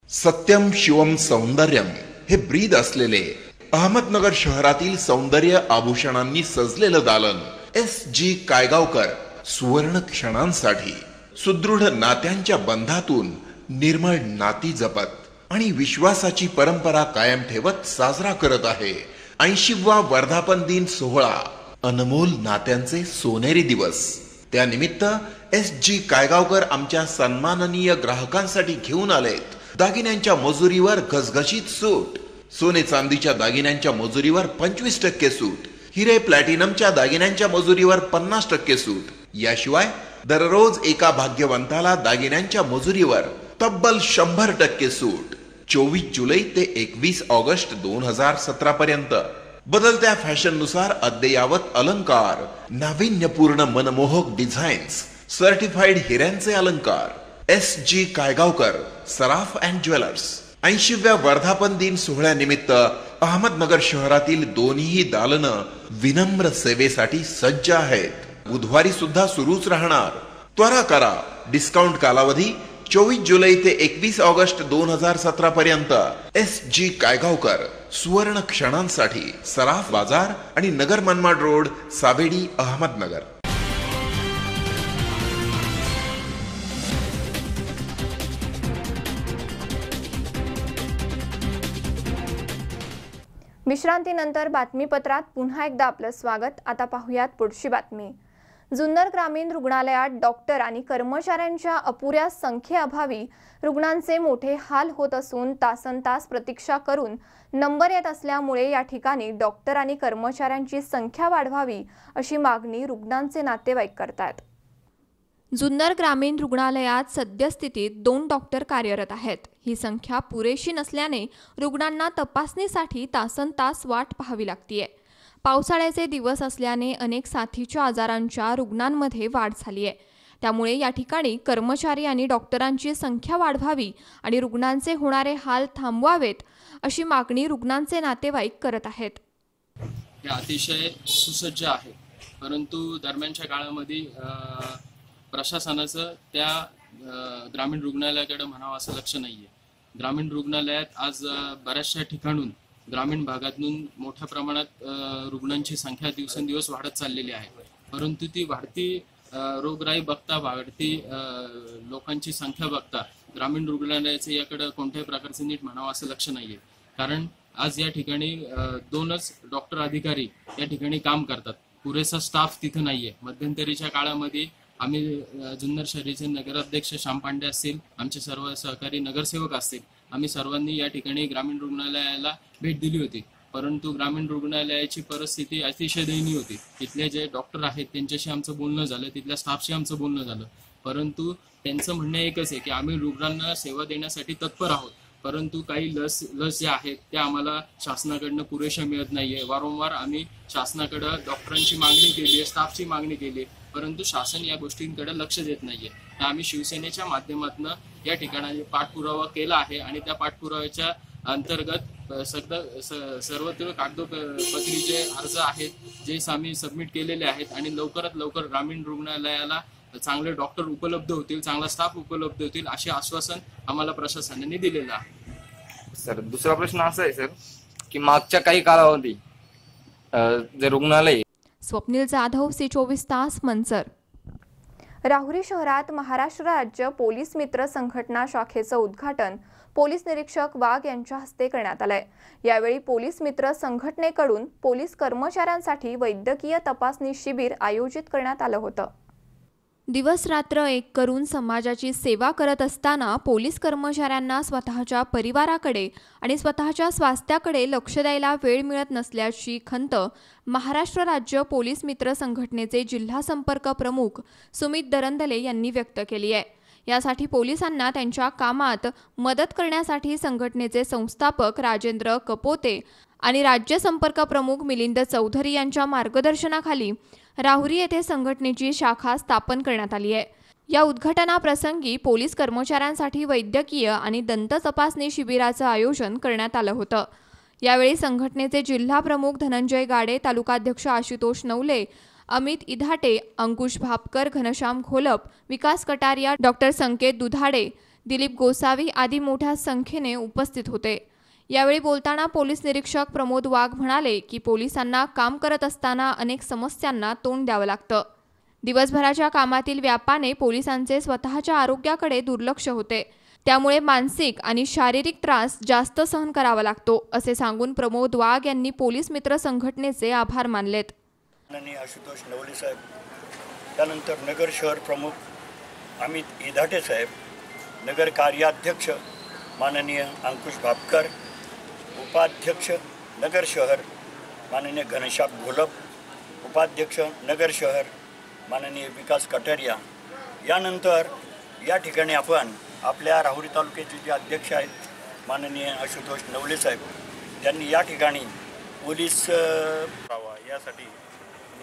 सत्यम शिवम सौंदर्यम हे ब्रीद असलेले अहमदनगर शहरातील सौंदर्य आभूषणांनी सजलेलं दालन SG कायगावकर सुवर्ण क्षणांसाठी सुदृढ नात्यांच्या बंधातून निर्मळ नाती जपत आणि विश्वासाची परंपरा कायम ठेवत साजरा करत आहे 80वा वर्धापन दिन सोहळा. अनमोल नात्यांचे सोनेरी दिवस. त्यानिमित्त SG कायगावकर आमच्या सन्माननीय ग्राहकांसाठी घेऊन आलेत दागिन्यांच्या मजुरीवर घसघशीत सूट. सोने चांदीच्या दागिन्यांच्या मजुरीवर 25% सूट. हिरे प्लॅटिनमच्या दागिन्यांच्या मजुरीवर 50% सूट. याशिवाय दररोज एका भाग्यवंताला दागिन्यांच्या मजुरीवर तब्बल 100% सूट. 24 जुलै ते 21 ऑगस्ट 2017 पर्यंत बदलत्या फॅशन नुसार अद्ययावत अलंकार, नाविन्यपूर्ण मनमोहक डिझाईन्स, सर्टिफाईड हिऱ्यांचे अलंकार. SG Kaygaonkar Saraf and jewellers. 80व्या वर्धापन दिन सोहळ्यानिमित्त अहमदनगर शहरातील दोन्ही दालनं विनम्र सेवेसाठी सज्ज आहेत. बुधवारी सुद्धा सुरूच राहणार. त्वरा करा. डिस्काउंट कालावधी 24 जुलै ते 21 ऑगस्ट 2017 पर्यंत. SG कायगावकर सुवर्ण क्षणांसाठी सराफ बाजार आणि नगर मनमाड रोड, सावेडी, अहमदनगर. विश्रांतीनंतर बातमीपत्रात पुन्हा एकदा आपलं स्वागत. आता पाहूयात पुढची बातमी. जुन्नर ग्रामीण रुग्णालयात डॉक्टर आणि कर्मचाऱ्यांच्या अपुऱ्या संख्येअभावी रुग्णांचे मोठे हाल होत असून तासनतास प्रतीक्षा करून नंबर येत असल्यामुळे या ठिकाणी डॉक्टर आणि कर्मचाऱ्यांची संख्या वाढवावी अशी मागणी रुग्णांचे नातेवाईक करतात. जुन्नर ग्रामीण रुग्णालयात सद्यस्थितीत 2 डॉक्टर कार्यरत आहेत. ही संख्या पुरेशी नसल्याने रुग्णांना तपासणीसाठी तासनतास वाट पाहावी लागतीये. पावसाळ्याचे दिवस असल्याने अनेक साथीच्या आजारांच्या रुग्णांमध्ये वाढ झाली आहे. त्यामुळे या ठिकाणी कर्मचारी आणि डॉक्टरांची संख्या वाढवावी आणि रुग्णांचे होणारे हाल थांबवावेत अशी मागणी रुग्णांचे नातेवाईक करत आहेत. हे अतिशय सुसज्ज आहे, परंतु दरम्यानच्या काळामध्ये प्रशासनाचं त्या ग्रामीण रुग्णालयाकडे म्हणावं असं लक्ष नाहीये. ग्रामीण रुग्णालयात आज बऱ्याचशा ठिकाणून ग्रामीण भागातून मोठ्या प्रमाणात रुग्णांची संख्या दिवसेंदिवस वाढत चाललेली आहे. परंतु ती वाढती रोगराई बघता, वाढती लोकांची संख्या बघता ग्रामीण रुग्णालयाचे याकडे कोणत्याही प्रकारचे नीट म्हणावं असं लक्ष नाहीये. कारण आज या ठिकाणी 2च डॉक्टर अधिकारी या ठिकाणी काम करतात. पुरेसा स्टाफ तिथं नाहीये. मध्यंतरीच्या काळामध्ये आम्ही जुन्नर शहरीचे नगराध्यक्ष श्याम पांडे असतील, आमचे सर्व सहकारी नगरसेवक असतील, आम्ही सर्वांनी या ठिकाणी ग्रामीण रुग्णालयाला भेट दिली होती. परंतु ग्रामीण रुग्णालयाची परिस्थिती अतिशय दयनीय होती. तिथले जे डॉक्टर आहेत त्यांच्याशी आमचं बोलणं झालं, तिथल्या स्टाफशी आमचं बोलणं झालं. परंतु त्यांचं म्हणणं एकच आहे की आम्ही रुग्णांना सेवा देण्यासाठी तत्पर आहोत, परंतु काही लस ज्या आहेत त्या आम्हाला शासनाकडनं पुरेशा मिळत नाहीये. वारंवार आम्ही शासनाकडं डॉक्टरांची मागणी केली आहे, स्टाफची मागणी केली, परंतु शासन या गोष्टींकडे लक्ष देत नाहीये. तर आम्ही शिवसेनेच्या माध्यमातून या ठिकाणी पाठपुरावा केला आहे आणि त्या पाठपुराव्याच्या अंतर्गत सर्वत्र कागदोपत्री जे अर्ज आहेत जे आम्ही सबमिट केलेले आहेत आणि लवकरात लवकर ग्रामीण रुग्णालयाला चांगले डॉक्टर उपलब्ध होतील, चांगला स्टाफ उपलब्ध होतील असे आश्वासन आम्हाला प्रशासनाने दिलेलं आहे. सर, दुसरा प्रश्न असा आहे सर की मागच्या काही कालावधी जे रुग्णालय. स्वप्नील जाधव, C24 तास, मंचर. राहुरी शहरात महाराष्ट्र राज्य पोलीस मित्र संघटना शाखेचं उद्घाटन पोलीस निरीक्षक वाघ यांच्या हस्ते करण्यात आलंय. यावेळी पोलीस मित्र संघटनेकडून पोलीस कर्मचाऱ्यांसाठी वैद्यकीय तपासणी शिबिर आयोजित करण्यात आलं होतं. दिवस रात्र एक करून समाजाची सेवा करत असताना पोलीस कर्मचाऱ्यांना स्वतःच्या परिवाराकडे आणि स्वतःच्या स्वास्थ्याकडे लक्ष द्यायला वेळ मिळत नसल्याची खंत महाराष्ट्र राज्य पोलीस मित्र संघटनेचे जिल्हा संपर्क प्रमुख सुमित दरंदले यांनी व्यक्त केली आहे. यासाठी पोलिसांना त्यांच्या कामात मदत करण्यासाठी संघटनेचे संस्थापक राजेंद्र कपोते आणि राज्य संपर्क प्रमुख मिलिंद चौधरी यांच्या मार्गदर्शनाखाली राहुरी येथे संघटनेची शाखा स्थापन करण्यात आली आहे. या उद्घाटनाप्रसंगी पोलीस कर्मचाऱ्यांसाठी वैद्यकीय आणि दंत तपासणी शिबिराचं आयोजन करण्यात आलं होतं. यावेळी संघटनेचे जिल्हा प्रमुख धनंजय गाडे, तालुकाध्यक्ष आशुतोष नवले, अमित इधाटे, अंकुश भापकर, घनश्याम घोलप, विकास कटारिया, डॉक्टर संकेत दुधाडे, दिलीप गोसावी आदी मोठ्या संख्येने उपस्थित होते। यावेळी बोलताना पोलीस निरीक्षक प्रमोद वाघ म्हणाले की पोलिसांना काम करत असताना अनेक समस्यांना तोंड द्यावं लागतं। दिवसभराच्या कामातील व्यापाने पोलिसांचे स्वतःच्या आरोग्याकडे दुर्लक्ष होते, त्यामुळे मानसिक आणि शारीरिक त्रास जास्त सहन करावा लागतो असे सांगून प्रमोद वाघ यांनी पोलीस मित्र संघटनेचे आभार मानलेत। माननीय आशुतोष नवले साहेब, त्यानंतर नगर शहर प्रमुख अमित इधाटे साहेब, नगर कार्याध्यक्ष माननीय अंकुश भापकर, उपाध्यक्ष नगर शहर माननीय घनश्याम घोलप, उपाध्यक्ष नगर शहर माननीय विकास कटारिया। यानंतर या ठिकाणी आपण आपल्या राहुरी तालुक्याचे जे अध्यक्ष आहेत माननीय आशुतोष नवले साहेब, त्यांनी या ठिकाणी पोलीस यासाठी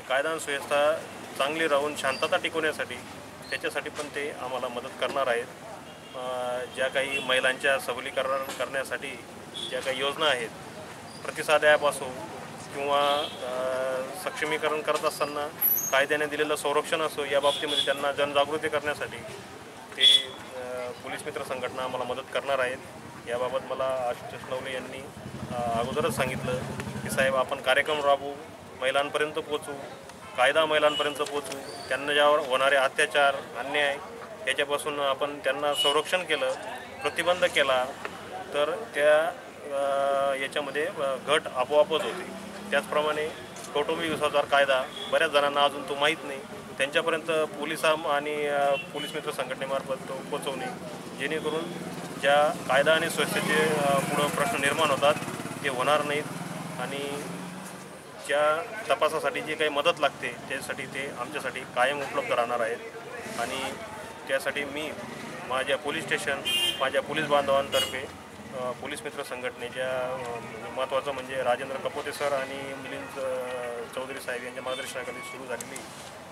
कायदा आणि सुव्यवस्था चांगली राहून शांतता टिकवण्यासाठी त्याच्यासाठी पण ते आम्हाला मदत करणार आहेत। ज्या काही महिलांच्या सबलीकरण करण्यासाठी ज्या काही योजना आहेत, प्रतिसाद ॲप असो किंवा सक्षमीकरण करत असताना कायद्याने दिलेलं संरक्षण असो, या बाबतीमध्ये त्यांना जनजागृती करण्यासाठी ते पोलीस मित्र संघटना आम्हाला मदत करणार आहेत। याबाबत मला आशुतोष नवले यांनी अगोदरच सांगितलं की साहेब आपण कार्यक्रम राबवू, महिलांपर्यंत पोचू, कायदा महिलांपर्यंत पोचू, त्यांना ज्यावर होणारे अत्याचार अन्याय याच्यापासून आपण त्यांना संरक्षण केलं, प्रतिबंध केला तर त्या याच्यामध्ये घट आपोआपच होते। त्याचप्रमाणे कौटुंबिक हिंसाचार कायदा बऱ्याच जणांना अजून तो माहीत नाही, त्यांच्यापर्यंत आणि पोलीस मित्र संघटनेमार्फत तो पोचवणे, जेणेकरून ज्या कायदा आणि सुव्यवस्थेचे पुढं प्रश्न निर्माण होतात ते होणार नाहीत आणि ज्या तपासासाठी जी काही मदत लागते त्यासाठी ते आमच्यासाठी कायम उपलब्ध राहणार आहेत। आणि त्यासाठी मी माझ्या पोलीस स्टेशन, माझ्या पोलीस बांधवांतर्फे पोलीस मित्र संघटनेच्या महत्त्वाचं म्हणजे राजेंद्र कपोते सर आणि मिलिंद चौधरी साहेब यांच्या मार्गदर्शनाखाली सुरू झालेली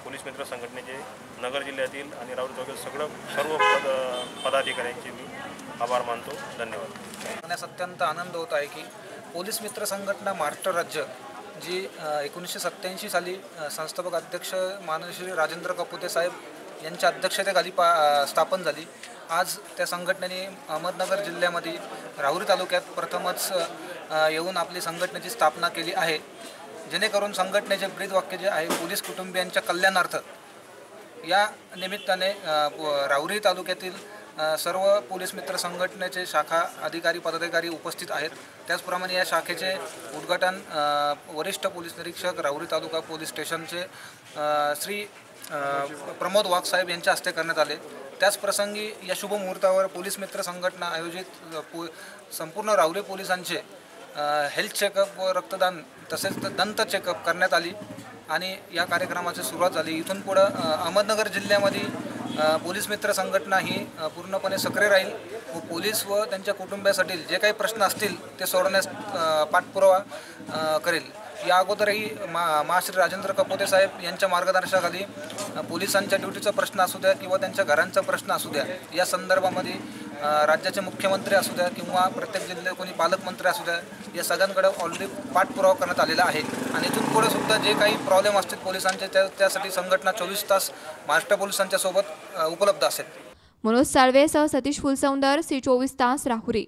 पोलीस मित्र संघटनेचे नगर जिल्ह्यातील आणि राऊरी तालुक्यातील सर्व पदाधिकाऱ्यांचे मी आभार मानतो। धन्यवाद। अत्यंत आनंद होत आहे की पोलीस मित्र संघटना महाराष्ट्र राज्य जी 1987 साली संस्थापक अध्यक्ष माननीय श्री राजेंद्र कपोते साहेब यांच्या अध्यक्षतेखाली स्थापन झाली। आज त्या संघटनेने अहमदनगर जिल्ह्यामध्ये राहुरी तालुक्यात प्रथमच येऊन आपली संघटनेची स्थापना केली आहे, जेणेकरून संघटनेचे ब्रीदवाक्य जे आहे पोलीस कुटुंबियांच्या कल्याणार्थ। या निमित्ताने राहुरी तालुक्यातील सर्व पोलीस मित्र संघटनेचे शाखा अधिकारी पदाधिकारी उपस्थित आहेत। त्याचप्रमाणे या शाखेचे उद्घाटन वरिष्ठ पोलीस निरीक्षक राहुरी तालुका पोलीस स्टेशनचे श्री प्रमोद वाघ साहेब यांच्या हस्ते करण्यात आले। त्याच प्रसंगी या शुभ मुहूर्तावर पोलीस मित्र संघटना आयोजित संपूर्ण राहुरी पोलिसांचे हेल्थ चेकअप व रक्तदान तसेच दंत चेकअप करण्यात आली आणि या कार्यक्रमाची सुरुवात झाली। इथून पुढं अहमदनगर जिल्ह्यामध्ये पोलीस मित्र संघटना ही पूर्णपणे सक्रिय राहील व पोलीस व त्यांच्या कुटुंबियासाठी जे काही प्रश्न असतील ते सोडवण्यास पाठपुरावा करेल। या अगोदरही श्री राजेंद्र कपोते साहेब यांच्या मार्गदर्शनाखाली पोलिसांच्या ड्युटीचा प्रश्न असू द्या किंवा त्यांच्या घरांचा प्रश्न असू द्या, या संदर्भामध्ये राज्याचे मुख्यमंत्री असू द्या किंवा प्रत्येक जिल्ह्यात कोणी पालकमंत्री असू द्या, या सगळ्यांकडे ऑलरेडी पाठपुरावा करण्यात आलेला आहे आणि इथून पुढे सुद्धा जे काही प्रॉब्लेम असतील पोलिसांचे त्यासाठी संघटना 24 तास महाराष्ट्र पोलिसांच्या सोबत उपलब्ध असेल। मनोज साळवे सह सतीश फुलसौंदर, C24 तास, राहुरी।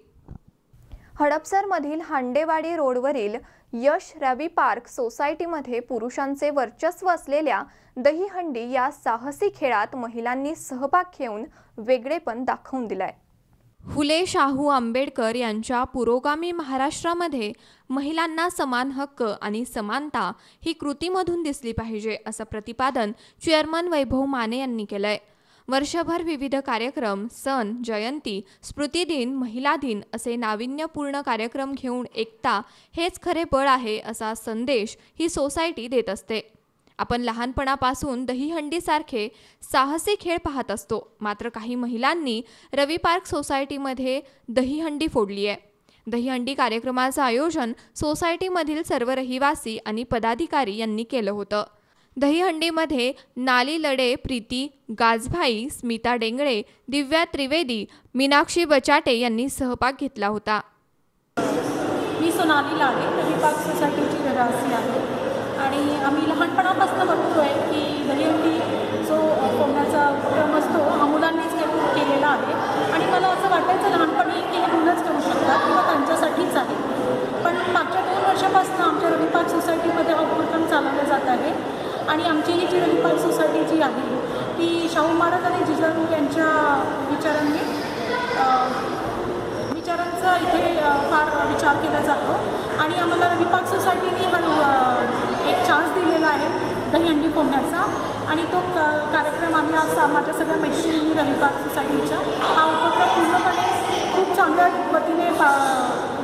हडपसरमधील हांडेवाडी रोडवरील यश रवी पार्क सोसायटीमध्ये पुरुषांचे वर्चस्व असलेल्या दहीहंडी या साहसी खेळात महिलांनी सहभाग घेऊन वेगळेपण दाखवून दिलाय। फुले शाहू आंबेडकर यांच्या पुरोगामी महाराष्ट्रामध्ये महिलांना समान हक्क आणि समानता ही कृतीमधून दिसली पाहिजे असं प्रतिपादन चेअरमन वैभव माने यांनी केलंय। वर्षभर विविध कार्यक्रम, सण, जयंती, स्मृतिदिन, महिला दिन असे नाविन्यपूर्ण कार्यक्रम घेऊन एकता हेच खरे बळ आहे असा संदेश ही सोसायटी देत असते। आपण लहानपणापासून दहीहंडीसारखे साहसी खेळ पाहत असतो, मात्र काही महिलांनी रवी पार्क सोसायटीमध्ये दहीहंडी फोडली आहे। दहीहंडी कार्यक्रमाचं आयोजन सोसायटीमधील सर्व रहिवासी आणि पदाधिकारी यांनी केलं होतं। दहीहंडीमध्ये नाली लडे, प्रीती गाजभाई, स्मिता डेंगळे, दिव्या त्रिवेदी, मीनाक्षी बचाटे यांनी सहभाग घेतला होता। मी सोनाली लाडे, रवी पार्क सोसायटीची रहिवासी आहे आणि आम्ही लहानपणापासून बघतोय की दहीहंडी जो फोडण्याचा उपक्रम असतो हा मुलांनीच केलेला आहे आणि मला चालूच आहे. पण मागच्या 2 वर्षापासून आमच्या रवी पार्क सोसायटीमध्ये हा उपक्रम चालवला जात आहे. आणि आमची ही जी रवी पार्क सोसायटी जी आहे ती शाहू महाराज आणि जिजाऊ यांच्या विचारांचा इथे फार विचार केला जातो. आणि आम्हाला रवी पार्क सोसायटीने हा एक चान्स दिलेला आहे दहीहंडी फोडण्याचा. आणि तो कार्यक्रम आम्ही आज माझ्या सगळ्या मैत्रिणींनी रवी पार्क सोसायटीच्या हा उपक्रम पूर्णपणे खूप चांगल्या पद्धतीने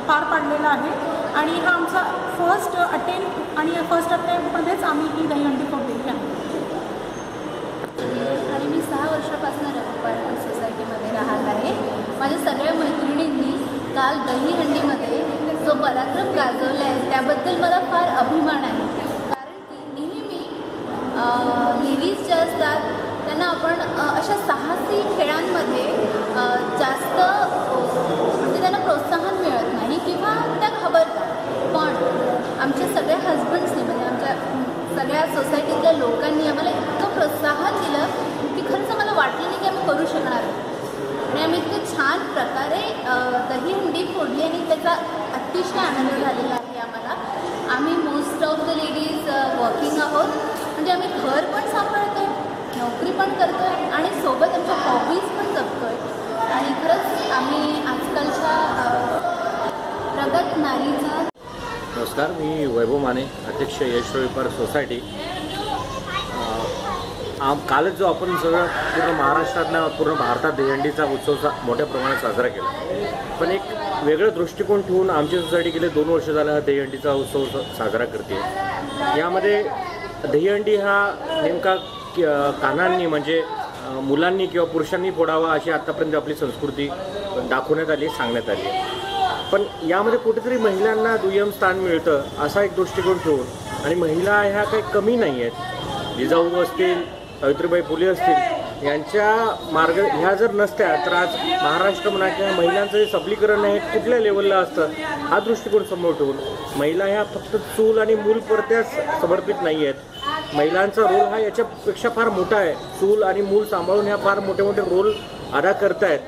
पार पाडलेला आहे. आणि हा आमचा फर्स्ट अटेम्प्ट आणि फर्स्ट अटेम्प्टमध्येच आम्ही ही दहीहंडी फोडलेली आहे. आणि मी 6 वर्षापासून रवी पार्क सोसायटीमध्ये राहत आहे. माझ्या सगळ्या मैत्रिणींनी काल दहीहंडीमध्ये जो पराक्रम गाजवला आहे त्याबद्दल मला फार अभिमान आहे. कारण की नेहमी लेडीज ज्या असतात त्यांना आपण अशा साहसी खेळांमध्ये जास्त म्हणजे त्यांना प्रोत्साहन मिळत नाही किंवा त्या घाबरतात. पण आमच्या सगळ्या हजबंड्सनी म्हणजे आमच्या सगळ्या सोसायटीतल्या लोकांनी आम्हाला इतकं प्रोत्साहन दिलं की खरंच मला वाटलं नाही की आम्ही करू शकणार. आणि आम्ही इतकं छान प्रकारे दहीहंडी फोडली आणि त्याचा अतिशय आनंद झालेला आहे आम्हाला. आम्ही most of the ladies working आहोत. म्हणजे आम्ही घर पण सांभाळतो आहे, नोकरी पण करतो आहे आणि सोबत आमच्या हॉबीज पण जपतो आहे. आणि खरंच आम्ही आजकालच्या प्रगत नारीचा. नमस्कार, मी वैभव माने, अध्यक्ष यश रवी पार्क सोसायटी. कालच जो आपण सगळं पूर्ण महाराष्ट्रातल्या पूर्ण भारतात दहीहंडीचा उत्सव मोठ्या प्रमाणात साजरा केला. पण एक वेगळं दृष्टिकोन ठेवून आमची सोसायटी गेले 2 वर्ष झाला हा दहीहंडीचा उत्सव साजरा करते. यामध्ये दहीहंडी हा नेमका कान्हांनी म्हणजे मुलांनी किंवा पुरुषांनी फोडावा अशी आत्तापर्यंत आपली संस्कृती दाखवण्यात आली, सांगण्यात आली. पण यामध्ये कुठेतरी महिलांना दुय्यम स्थान मिळतं असा एक दृष्टिकोन ठेवून आणि महिला ह्या काही कमी नाही आहेत. जिजाऊ असतील, सावित्रीबाई फुले असतील, यांच्या मार्ग ह्या जर नसत्या तर आज महाराष्ट्र म्हणा किंवा महिलांचं जे सबलीकरण आहे कुठल्या लेवलला असतं हा दृष्टिकोन समोर ठेवून महिला ह्या फक्त चूल आणि मूल परत्याच समर्पित नाही आहेत. महिलांचा रोल हा याच्यापेक्षा फार मोठा आहे. चूल आणि मूल सांभाळून ह्या फार मोठे मोठे रोल अदा करतायत.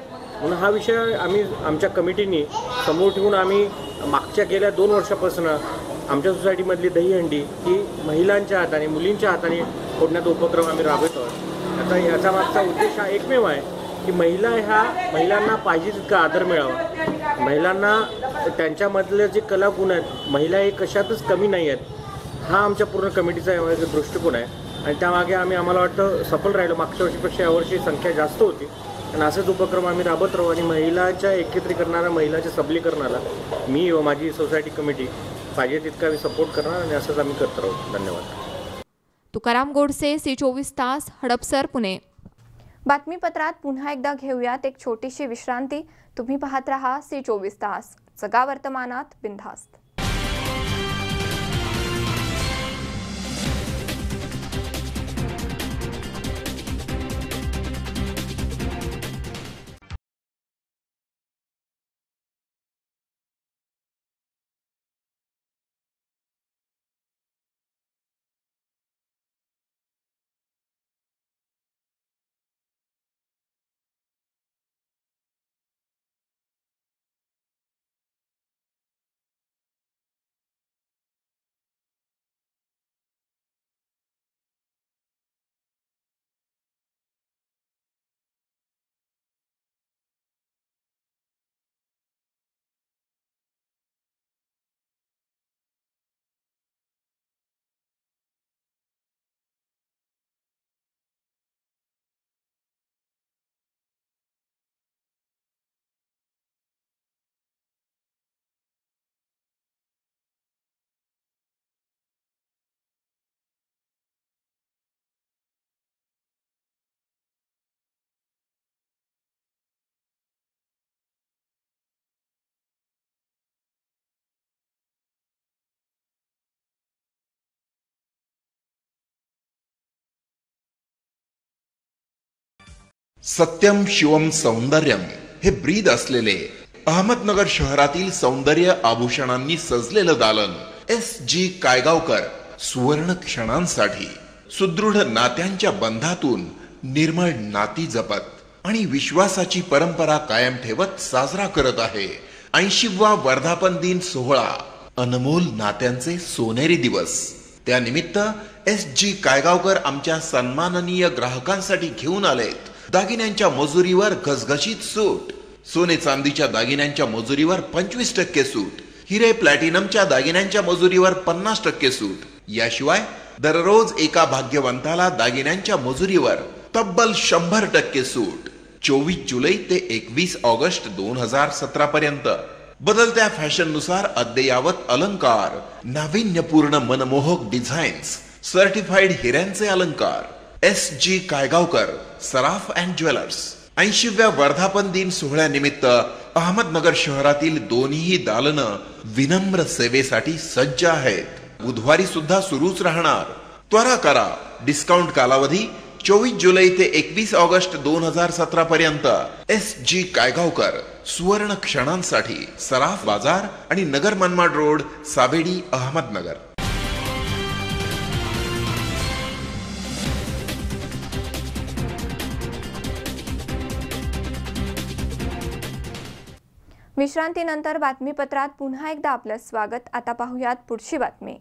म्हणून हा विषय आम्ही आमच्या कमिटीने समोर ठेवून आम्ही मागच्या गेल्या 2 वर्षापासून आमच्या सोसायटीमधली दहीहंडी ही महिलांच्या हाताने मुलींच्या हाताने फोडण्याचा उपक्रम आम्ही राबवतो. याचा मागचा उद्देश हा एकमेव आहे की महिलांना पाहिजे तितका आदर मिळावा. महिलांना त्यांच्यामधले जे कलागुण आहेत, महिला हे कशातच कमी नाही आहेत, हा आमच्या पूर्ण कमिटीचा यामागे दृष्टिकोन आहे. आणि त्यामागे आम्हाला वाटतं सफल राहिलो. मागच्या वर्षीपेक्षा यावर्षी संख्या जास्त होती. आणि असेच उपक्रम आम्ही राबत राहू आणि महिलांच्या एकत्रीकरणाला, महिलांच्या सबलीकरणाला मी व माझी सोसायटी कमिटी पाहिजे तितका आम्ही सपोर्ट करणार आणि असंच आम्ही करत राहू. धन्यवाद. तुकाराम गोडसे, C24 तास, हडपसर, पुणे. बातमीपत्रात पुन्हा एकदा घेऊयात एक छोटीशी विश्रांती. तुम्ही पाहत रहा C24 तास, जगा वर्तमानात बिनधास्त. सत्यम शिवम सौंदर्यम हे ब्रीद असलेले अहमदनगर शहरातील सौंदर्य आभूषणांनी सजलेलं दालन SG कायगावकर सुवर्ण क्षणांसाठी सुदृढ नात्यांच्या बंधातून निर्मळ नाती जपत आणि विश्वासाची परंपरा कायम ठेवत साजरा करत आहे 80वा वर्धापन दिन सोहळा, अनमोल नात्यांचे सोनेरी दिवस. त्यानिमित्त SG कायगावकर आमच्या सन्माननीय ग्राहकांसाठी घेऊन आलेत दागिन्यांच्या मजुरीवर घसघशीत सूट. सोने चांदीच्या दागिन्यांच्या मजुरीवर 25% सूट, हिरे प्लॅटिनमच्या दागिन्यांच्या मजुरीवर 50% सूट. याशिवाय दररोज एका भाग्यवंताला दागिन्यांच्या मजुरीवर तब्बल 100% सूट. 24 जुलै ते 21 ऑगस्ट 2017 पर्यंत बदलत्या फॅशन नुसार अद्ययावत अलंकार, नाविन्यपूर्ण मनमोहक डिझाईन्स, सर्टिफाईड हिऱ्यांचे अलंकार. SG Kaygaonkar Saraf and jewellers. 80व्या वर्धापन दिन सोहळ्यानिमित्त अहमदनगर शहरातील दोन्ही दालनं विनम्र सेवेसाठी सज्ज आहेत. बुधवारी सुद्धा सुरूच राहणार. त्वरा करा. डिस्काउंट कालावधी 24 जुलै ते 21 ऑगस्ट 2017 पर्यंत. SG कायगावकर, सुवर्ण क्षणांसाठी, सराफ बाजार आणि नगर मनमाड रोड, सावेडी, अहमदनगर. विश्रांतीनंतर बातमीपत्रात पुन्हा एकदा आपलं स्वागत. आता पाहूयात पुढची बातमी.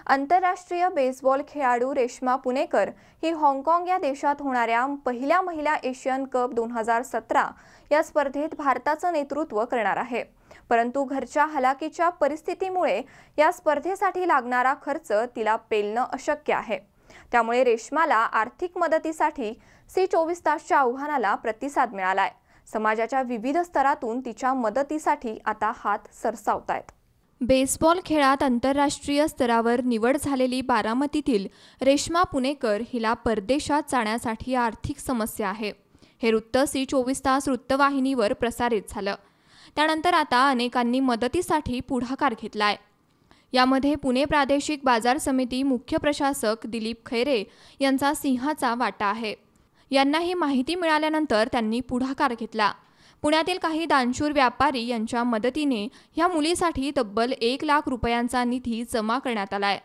आंतरराष्ट्रीय बेसबॉल खेळाडू रेश्मा पुणेकर ही हाँगकाँग या देशात होणाऱ्या पहिल्या महिला एशियन कप 2017 या स्पर्धेत भारताचं नेतृत्व करणार आहे. परंतु घरच्या हलाखीच्या परिस्थितीमुळे या स्पर्धेसाठी लागणारा खर्च तिला पेलणं अशक्य आहे. त्यामुळे रेश्माला आर्थिक मदतीसाठी C24 तासच्या आव्हानाला प्रतिसाद मिळालाय. समाजाच्या विविध स्तरातून तिच्या मदतीसाठी आता हात सरसावतायत. बेसबॉल खेळात आंतरराष्ट्रीय स्तरावर निवड झालेली बारामतीतील रेश्मा पुणेकर हिला परदेशात जाण्यासाठी आर्थिक समस्या आहे. हे वृत्त C24 तास वृत्तवाहिनीवर प्रसारित झालं. त्यानंतर आता अनेकांनी मदतीसाठी पुढाकार घेतलाय. यामध्ये पुणे प्रादेशिक बाजार समिती मुख्य प्रशासक दिलीप खैरे यांचा सिंहाचा वाटा आहे. यांना ही माहिती मिळाल्यानंतर त्यांनी पुढाकार घेतला. पुण्यातील काही दानशूर व्यापारी यांच्या मदतीने ह्या मुलीसाठी तब्बल 1 लाख रुपयांचा निधी जमा करण्यात आलाय.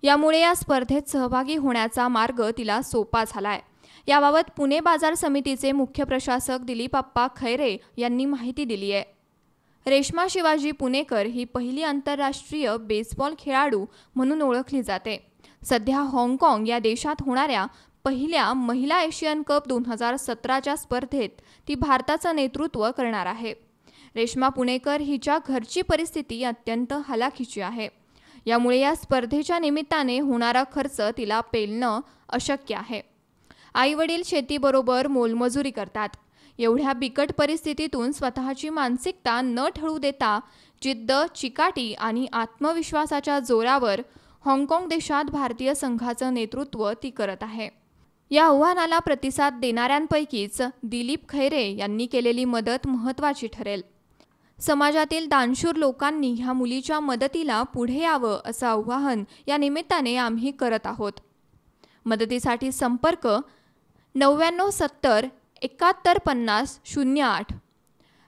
यामुळे या स्पर्धेत सहभागी होण्याचा मार्ग तिला सोपा झालाय. याबाबत पुणे बाजार समितीचे मुख्य प्रशासक दिलीप आप्पा खैरे यांनी माहिती दिली आहे. रेश्मा शिवाजी पुणेकर ही पहिली आंतरराष्ट्रीय बेसबॉल खेळाडू म्हणून ओळखली जाते. सध्या हाँगकाँग या देशात होणाऱ्या पहिल्या महिला एशियन कप 2017च्या स्पर्धेत ती भारताचं नेतृत्व करणार आहे. रेश्मा पुणेकर हिच्या घरची परिस्थिती अत्यंत हलाखीची आहे. यामुळे या स्पर्धेच्या निमित्ताने होणारा खर्च तिला पेलणं अशक्य आहे. आईवडील शेतीबरोबर मोलमजुरी करतात. एवढ्या बिकट परिस्थितीतून स्वतःची मानसिकता न ठळू देता जिद्द, चिकाटी आणि आत्मविश्वासाच्या जोरावर हाँगकाँग देशात भारतीय संघाचं नेतृत्व ती करत आहे. या आव्हानाला प्रतिसाद देणाऱ्यांपैकीच दिलीप खैरे यांनी केलेली मदत महत्त्वाची ठरेल. समाजातील दानशूर लोकांनी ह्या मुलीच्या मदतीला पुढे यावं असं आवाहन या निमित्ताने आम्ही करत आहोत. मदतीसाठी संपर्क 9970 7150 08.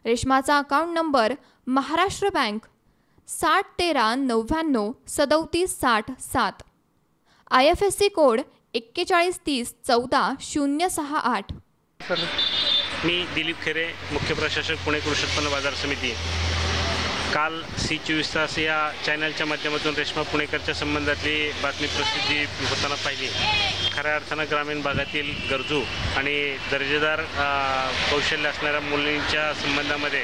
रेश्माचा account number Maharashtra bank 6013 99 37 60 IFSC code 4130 14 068. मी दिलीप खैरे, मुख्य प्रशासक, पुणे कृषी उत्पन्न बाजार समिती. काल C24 तास या चॅनलच्या माध्यमातून रेश्मा पुणेकरच्या संबंधातली बातमी प्रसिद्धी होताना पाहिली. खऱ्या अर्थानं ग्रामीण भागातील गरजू आणि दर्जेदार कौशल्य असणाऱ्या मुलींच्या संबंधामध्ये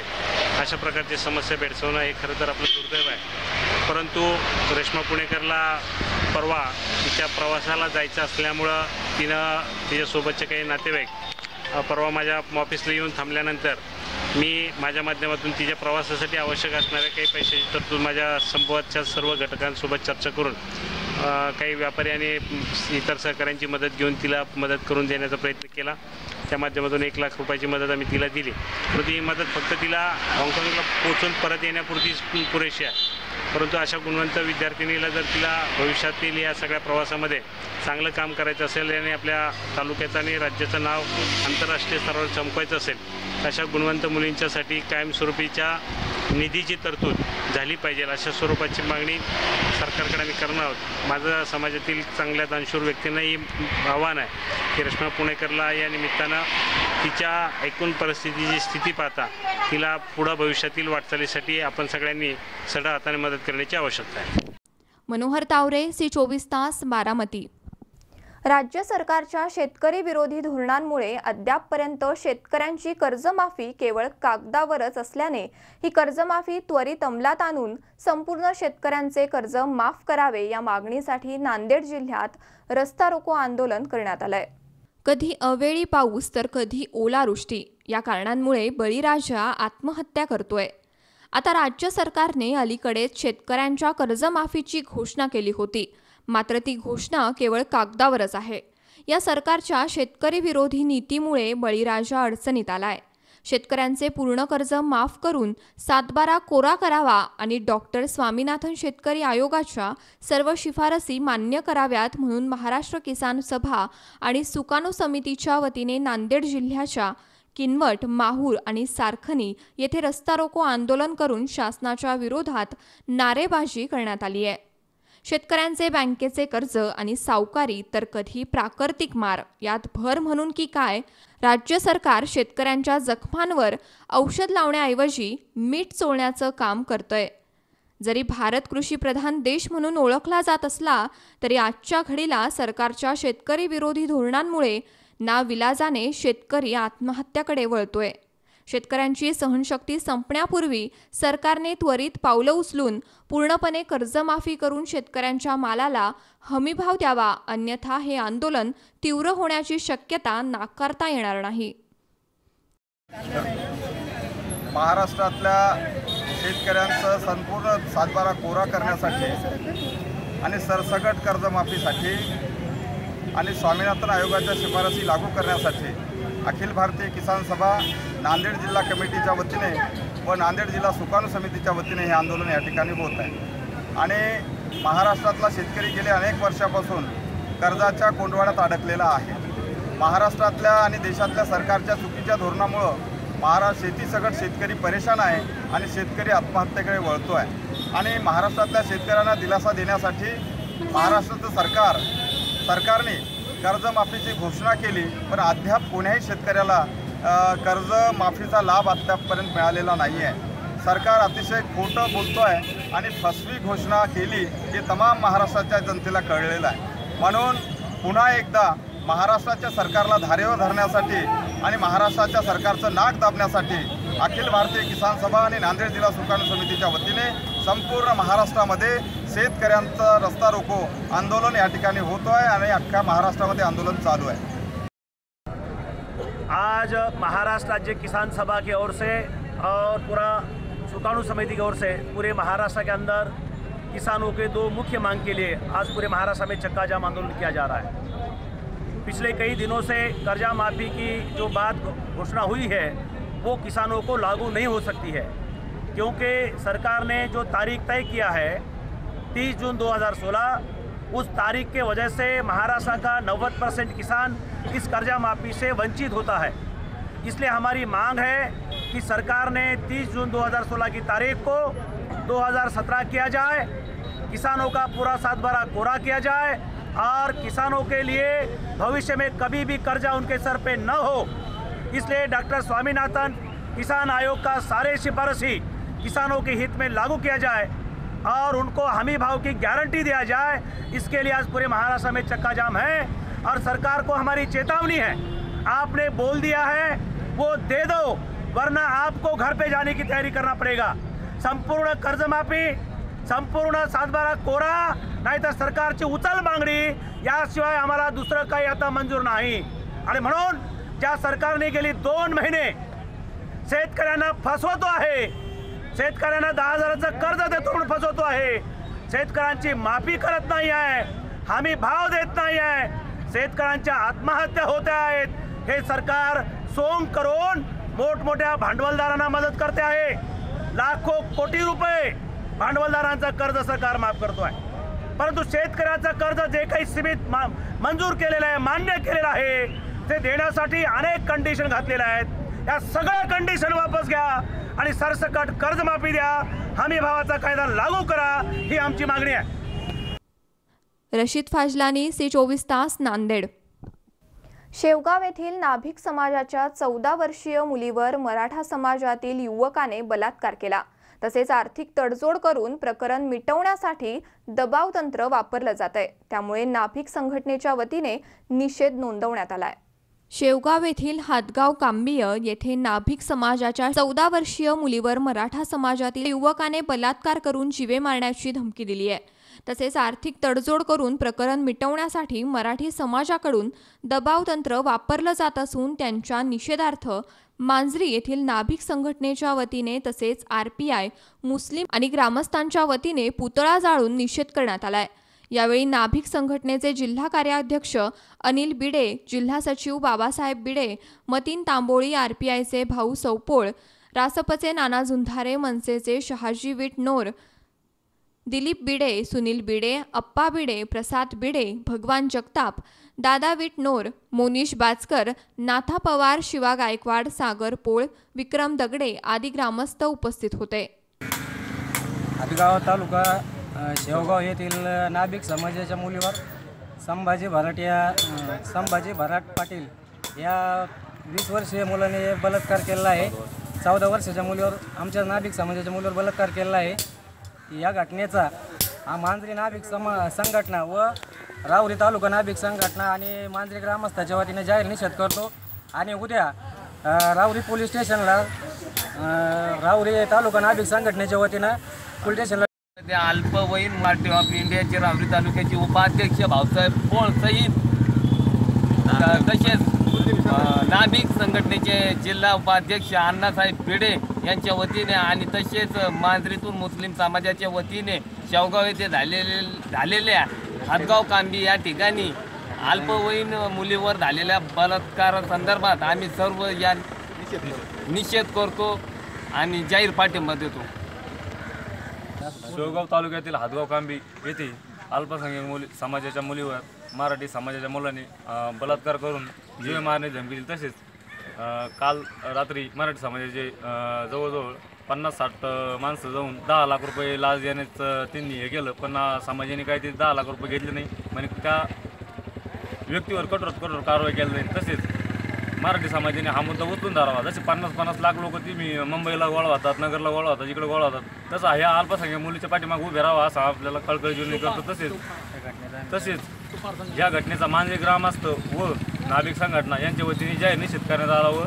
अशा प्रकारची समस्या भेडसावणं हे खरं तर आपलं दुर्दैव आहे. परंतु रेश्मा पुणेकरला परवा तिच्या प्रवासाला जायचं असल्यामुळं तिनं तिच्यासोबतचे काही नातेवाईक परवा माझ्या ऑफिसला येऊन थांबल्यानंतर मी माझ्या माध्यमातून तिच्या प्रवासासाठी आवश्यक असणाऱ्या काही पैशाची तरतूद माझ्या संपर्काच्या सर्व घटकांसोबत चर्चा करून काही व्यापारी आणि इतर सहकाऱ्यांची मदत घेऊन तिला मदत करून देण्याचा प्रयत्न केला. त्या माध्यमातून 1 लाख रुपयाची मदत आम्ही तिला दिली. परंतु ही मदत फक्त तिला हाँगकाँगला पोहोचून परत येण्यापुरती पुरेशी आहे. परंतु अशा गुणवंत विद्यार्थिनीला जर तिला भविष्यातील या सगळ्या प्रवासामध्ये चांगलं काम करायचं असेल आणि आपल्या तालुक्याचं आणि राज्याचं नाव आंतरराष्ट्रीय स्तरावर चमकवायचं असेल, अशा गुणवंत मुलींच्यासाठी कायमस्वरूपीच्या निधीची तरतूद झाली पाहिजे अशा स्वरूपाची मागणी सरकारकडे आम्ही करणार आहोत. माझं समाजातील चांगल्या दानशूर व्यक्तींना ही आव्हान आहे की रेश्मा पुणेकरला या निमित्तानं तिच्या एकूण परिस्थितीची स्थिती पाहता तिला पुढे भविष्यातील वाटचालीसाठी आपण सगळ्यांनी सढळ हाताने मदत करण्याची आवश्यकता आहे. मनोहर तावरे, सी24 तास, बारामती. राज्य सरकारच्या शेतकरी विरोधी धोरणांमुळे अद्यापपर्यंत शेतकऱ्यांची कर्जमाफी केवळ कागदावरच असल्याने ही कर्जमाफी त्वरित अंमलात आणून संपूर्ण शेतकऱ्यांचे कर्ज माफ करावे या मागणीसाठी नांदेड जिल्ह्यात रस्ता रोको आंदोलन करण्यात आलंय. कधी अवेळी पाऊस तर कधी ओलावृष्टी या कारणांमुळे बळीराजा आत्महत्या करतोय. आता राज्य सरकारने अलीकडेच शेतकऱ्यांच्या कर्जमाफीची घोषणा केली होती, मात्र ती घोषणा केवळ कागदावरच आहे. या सरकारच्या शेतकरी विरोधी नीतीमुळे बळीराजा अडचणीत आलाय. शेतकऱ्यांचे पूर्ण कर्ज माफ करून 7/12 कोरा करावा आणि डॉक्टर स्वामीनाथन शेतकरी आयोगाच्या सर्व शिफारसी मान्य कराव्यात म्हणून महाराष्ट्र किसान सभा आणि सुकाणू समितीच्या वतीने नांदेड जिल्ह्याच्या किनवट, माहूर आणि सारखनी येथे रस्ता रोको आंदोलन करून शासनाच्या विरोधात नारेबाजी करण्यात आली आहे. शेतकऱ्यांचे बँकेचे कर्ज आणि सावकारी तर कधी प्राकृतिक मार यात भर म्हणून की काय, राज्य सरकार शेतकऱ्यांच्या जखमांवर औषध लावण्याऐवजी मीठ चोळण्याचं काम करतंय. जरी भारत कृषीप्रधान देश म्हणून ओळखला जात असला तरी आजच्या घडीला सरकारच्या शेतकरी विरोधी धोरणांमुळे नाविलाजाने शेतकरी आत्महत्याकडे वळतोय. शेतकऱ्यांची सहनशक्ती संपण्यापूर्वी सरकारने त्वरित पावलं उचलून पूर्णपणे कर्जमाफी करून शेतकऱ्यांच्या मालाला हमीभाव द्यावा, अन्यथा हे आंदोलन तीव्र होण्याची शक्यता नाकारता येणार नाही. महाराष्ट्रातल्या शेतकऱ्यांचं संपूर्ण 7/12 कोरा करण्यासाठी आणि सरसकट कर्जमाफीसाठी आणि स्वामीनाथन आयोगाच्या शिफारसी लागू करण्यासाठी अखिल भारतीय किसान सभा नांदेड जिल्हा कमिटीच्या वतीने व नांदेड जिल्हा सुकाणू समितीच्या वतीने हे आंदोलन या ठिकाणी होत आहे. आणि महाराष्ट्रातला शेतकरी गेले अनेक वर्षापासून कर्जाच्या कोंडवाड्यात अडकलेला आहे. महाराष्ट्रातल्या आणि देशातल्या सरकारच्या चुकीच्या धोरणामुळं शेतीसकट शेतकरी परेशान आहे आणि शेतकरी आत्महत्येकडे वळतो आहे. आणि महाराष्ट्रातल्या शेतकऱ्यांना दिलासा देण्यासाठी महाराष्ट्राचं सरकारने कर्जमाफीची घोषणा केली, पण अद्याप कोण्याही शेतकऱ्याला कर्जमाफीचा लाभ अद्यापपर्यंत मिळालेला नाही आहे. सरकार अतिशय खोटं बोलतो आहे आणि फसवी घोषणा केली हे तमाम महाराष्ट्राच्या जनतेला कळलेलं आहे. म्हणून पुन्हा एकदा महाराष्ट्राच्या सरकारला धारेवर धरण्यासाठी आणि महाराष्ट्राच्या सरकारचं नाक दाबण्यासाठी अखिल भारतीय किसान सभा आणि नांदेड जिल्हा सुकाणू समितीच्या वतीने संपूर्ण महाराष्ट्रामध्ये शेतकऱ्यांचा रस्ता रोको आंदोलन या ठिकाणी होतो आहे आणि अख्ख्या महाराष्ट्रामध्ये आंदोलन चालू है. आज महाराष्ट्र राज्य किसान सभा की ओर से और पूरा सुकाणू समिति की ओर से पूरे महाराष्ट्र के अंदर किसानों के दो मुख्य मांग के लिए आज पूरे महाराष्ट्र में चक्का जाम आंदोलन किया जा रहा है. पिछले कई दिनों से कर्जा माफ़ी की जो बात घोषणा हुई है वो किसानों को लागू नहीं हो सकती है, क्योंकि सरकार ने जो तारीख तय किया है 30 जून 2016, उस तारीख के वजह से महाराष्ट्र का 90% किसान इस कर्जा माफ़ी से वंचित होता है. इसलिए हमारी मांग है कि सरकार ने 30 जून 2016 की तारीख को 2017 किया जाए, किसानों का पूरा 7/12 कोरा किया जाए और किसानों के लिए भविष्य में कभी भी कर्जा उनके सर पे न हो. इसलिए डॉक्टर स्वामीनाथन किसान आयोग का सारे सिफारसी किसानों के हित में लागू किया जाए और उनको हमी भाव की गारंटी दिया जाए. इसके लिए आज पूरे महाराष्ट्र में चक्का जाम है और सरकार को हमारी चेतावनी है, आपने बोल दिया है वो दे दो, वरना आपको घर पे जाने की तैयारी करना पड़ेगा. संपूर्ण कर्जमाफी, संपूर्ण 7/12 कोरा, नाहीतर सरकारची उचल मागणी याशिवाय आम्हाला दुसरं काही आता मंजूर नाही. आणि म्हणून ज्या सरकारने गेली 2 महिने शेतकऱ्यांना फसवतो आहे, शेतकऱ्यांना 10,000चं कर्ज देतो म्हणून फसवतो आहे, शेतकऱ्यांची माफी करत नाही आहे, हमी भाव देत नाही आहे, शेतकऱ्यांच्या आत्महत्या होत आहेत, हे सरकार सोंग करून मोठमोठ्या भांडवलदारांना मदत करते आहे. लाखो कोटी रुपये भांडवलदारांचं कर्ज सरकार माफ करतो आहे. परंतु शेतकऱ्याचं कर्ज जे काही सीमित मंजूर केलेलं आहे, मान्य केलेलं आहे, ते देण्यासाठी अनेक कंडिशन घातलेल्या आहेत. या सगळ्या कंडिशन वापस घ्या आणि सरसकट कर्जमाफी द्या, हमी भावाचा कायदा लागू करा, ही आमची मागणी आहे. रशीद फाजलानी, सी24 तास, नांदेड. शेवगाव येथील नाभिक समाजाच्या 14 वर्षीय मुलीवर मराठा समाजातील युवकाने बलात्कार केला। तसेच आर्थिक तडजोड करून प्रकरण मिटवण्यासाठी दबाव तंत्र वापरलं जातंय। त्यामुळे नाभिक संघटनेच्या वतीने निषेध नोंदवण्यात आलाय। शेवगाव येथील हातगाव कांबिय येथे नाभिक समाजाच्या 14 वर्षीय मुलीवर मराठा समाजातील युवकाने बलात्कार करून जीवे मारण्याची धमकी दिली आहे। तसेच आर्थिक तडजोड करून प्रकरण मिटवण्यासाठी मराठी समाजाकडून दबाव तंत्र वापरलं जात असून त्यांच्या निषेधार्थ मांजरी येथील नाभिक संघटनेच्या वतीने तसेच RPI मुस्लिम आणि ग्रामस्थांच्या वतीने पुतळा जाळून निषेध करण्यात आलाय। यावेळी नाभिक संघटनेचे जिल्हा कार्याध्यक्ष अनिल बिडे, जिल्हा सचिव बाबासाहेब बिडे, मतीन तांबोळी, RPIचे भाऊ सौपोळ, रासपचे नाना झुंधारे, मनसेचे शहाजी विटनोर, दिलीप बिडे, सुनील बिडे, अप्पा बिडे, प्रसाद बिडे, भगवान जगताप, दादा विटनोर, मोनिश बाजकर, नाथा पवार, शिवा गायकवाड, सागर पोळ, विक्रम दगडे आदी ग्रामस्थ उपस्थित होते। हातगाव तालुका शेवगाव येथील नाभिक समाजाच्या मुलीवर संभाजी भराट पाटील या 20 वर्षीय मुलाने बलात्कार केला आहे। 14 वर्षाच्या मुलीवर आमच्या नाभिक समाजाच्या मुलीवर बलात्कार केला आहे। या घटनेचा मांजरी नाभिक संघटना व राहुरी तालुका नाभिक संघटना आणि मांजरी ग्रामस्थाच्या वतीने जाहीर निषेध करतो आणि उद्या राहुरी पोलीस स्टेशनला राहुरी तालुका नाभिक संघटनेच्या वतीनं पोलीस स्टेशनला अल्पवयीन पार्टी ऑफ इंडियाचे राहुरी तालुक्याचे उपाध्यक्ष भाऊसाहेब पोळ सहित तसेच नाभिक संघटनेचे जिल्हा उपाध्यक्ष अण्णासाहेब भिडे यांच्या वतीने आणि तसेच मांजरीतून मुस्लिम समाजाच्या वतीने शेवगाव येथे झालेल्या हातगाव कांबी या ठिकाणी अल्पवयीन मुलीवर झालेल्या बलात्कारासंदर्भात आम्ही सर्व या निषेध करतो आणि जाहीर पाठिंबा देतो। शेवगाव तालुक्यातील हातगाव कांबी येथे अल्पसंख्याक समाजाच्या मुलीवर मराठी समाजाच्या मुलांनी बलात्कार करून जीवे मारण्याची धमकी दिली। तसेच काल रात्री मराठी समाजाचे जवळजवळ 50-60 माणसं जाऊन 10 लाख रुपये लाच देण्याचं त्यांनी हे केलं, पण समाजाने काही ते 10 लाख रुपये घेतले नाही, म्हणजे त्या व्यक्तीवर कठोर कारवाई केली नाही। तसेच मराठी समाजाने हा मुद्दा उचलून धरावा। जसे 50-50 लाख लोक तुम्ही मुंबईला गोळा होतात, नगरला गोळा होतात, इकडे गोळा होतात, तसा ह्या अल्पसंख्याक मुलीच्या पाठीमागे उभे राहावा असं आपल्याला कळकळीने करतो। तसेच या घटनेचा मांजरी ग्रामस्थ व नाभिक संघटना यांच्या वतीने जाहीर निषेध करण्यात आला व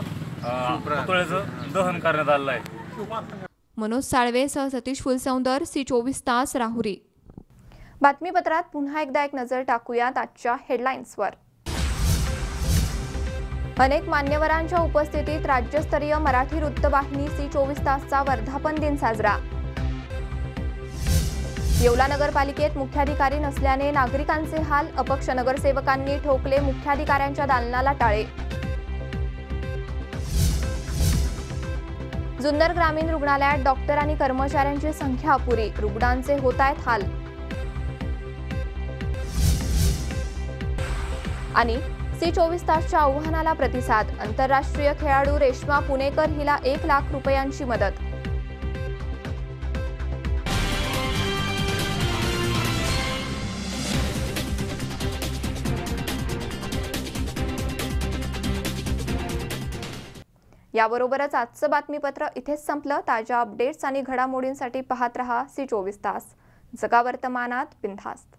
पुतळ्याचं दहन करण्यात आलेलं आहे। मनोज साळवे सह सतीश फुलसौंदर, C24 तास, राहुरी। बातमीपत्रात पुन्हा एकदा एक नजर टाकूयात आजच्या हेडलाईन्सवर। अनेक मान्यवरांच्या उपस्थितीत राज्यस्तरीय मराठी वृत्तवाहिनी C24 तासचा वर्धापन दिन साजरा। येवला नगरपालिकेत मुख्याधिकारी नसल्याने नागरिकांचे हाल, अपक्ष नगरसेवकांनी ठोकले मुख्याधिकाऱ्यांच्या दालनाला टाळे। जुन्नर ग्रामीण रुग्णालयात डॉक्टर आणि कर्मचाऱ्यांची संख्या अपुरी, रुग्णांचे होतायत हाल। आणि C24 तासच्या आव्हानाला प्रतिसाद, आंतरराष्ट्रीय खेळाडू रेश्मा पुणेकर हिला 1 लाख रुपयांची मदत। याबरोबरच आजचं बातमीपत्र इथेच संपलं। ताज्या अपडेट्स आणि घडामोडींसाठी पाहत रहा C24 तास। जगा वर्तमानात बिनधास्त।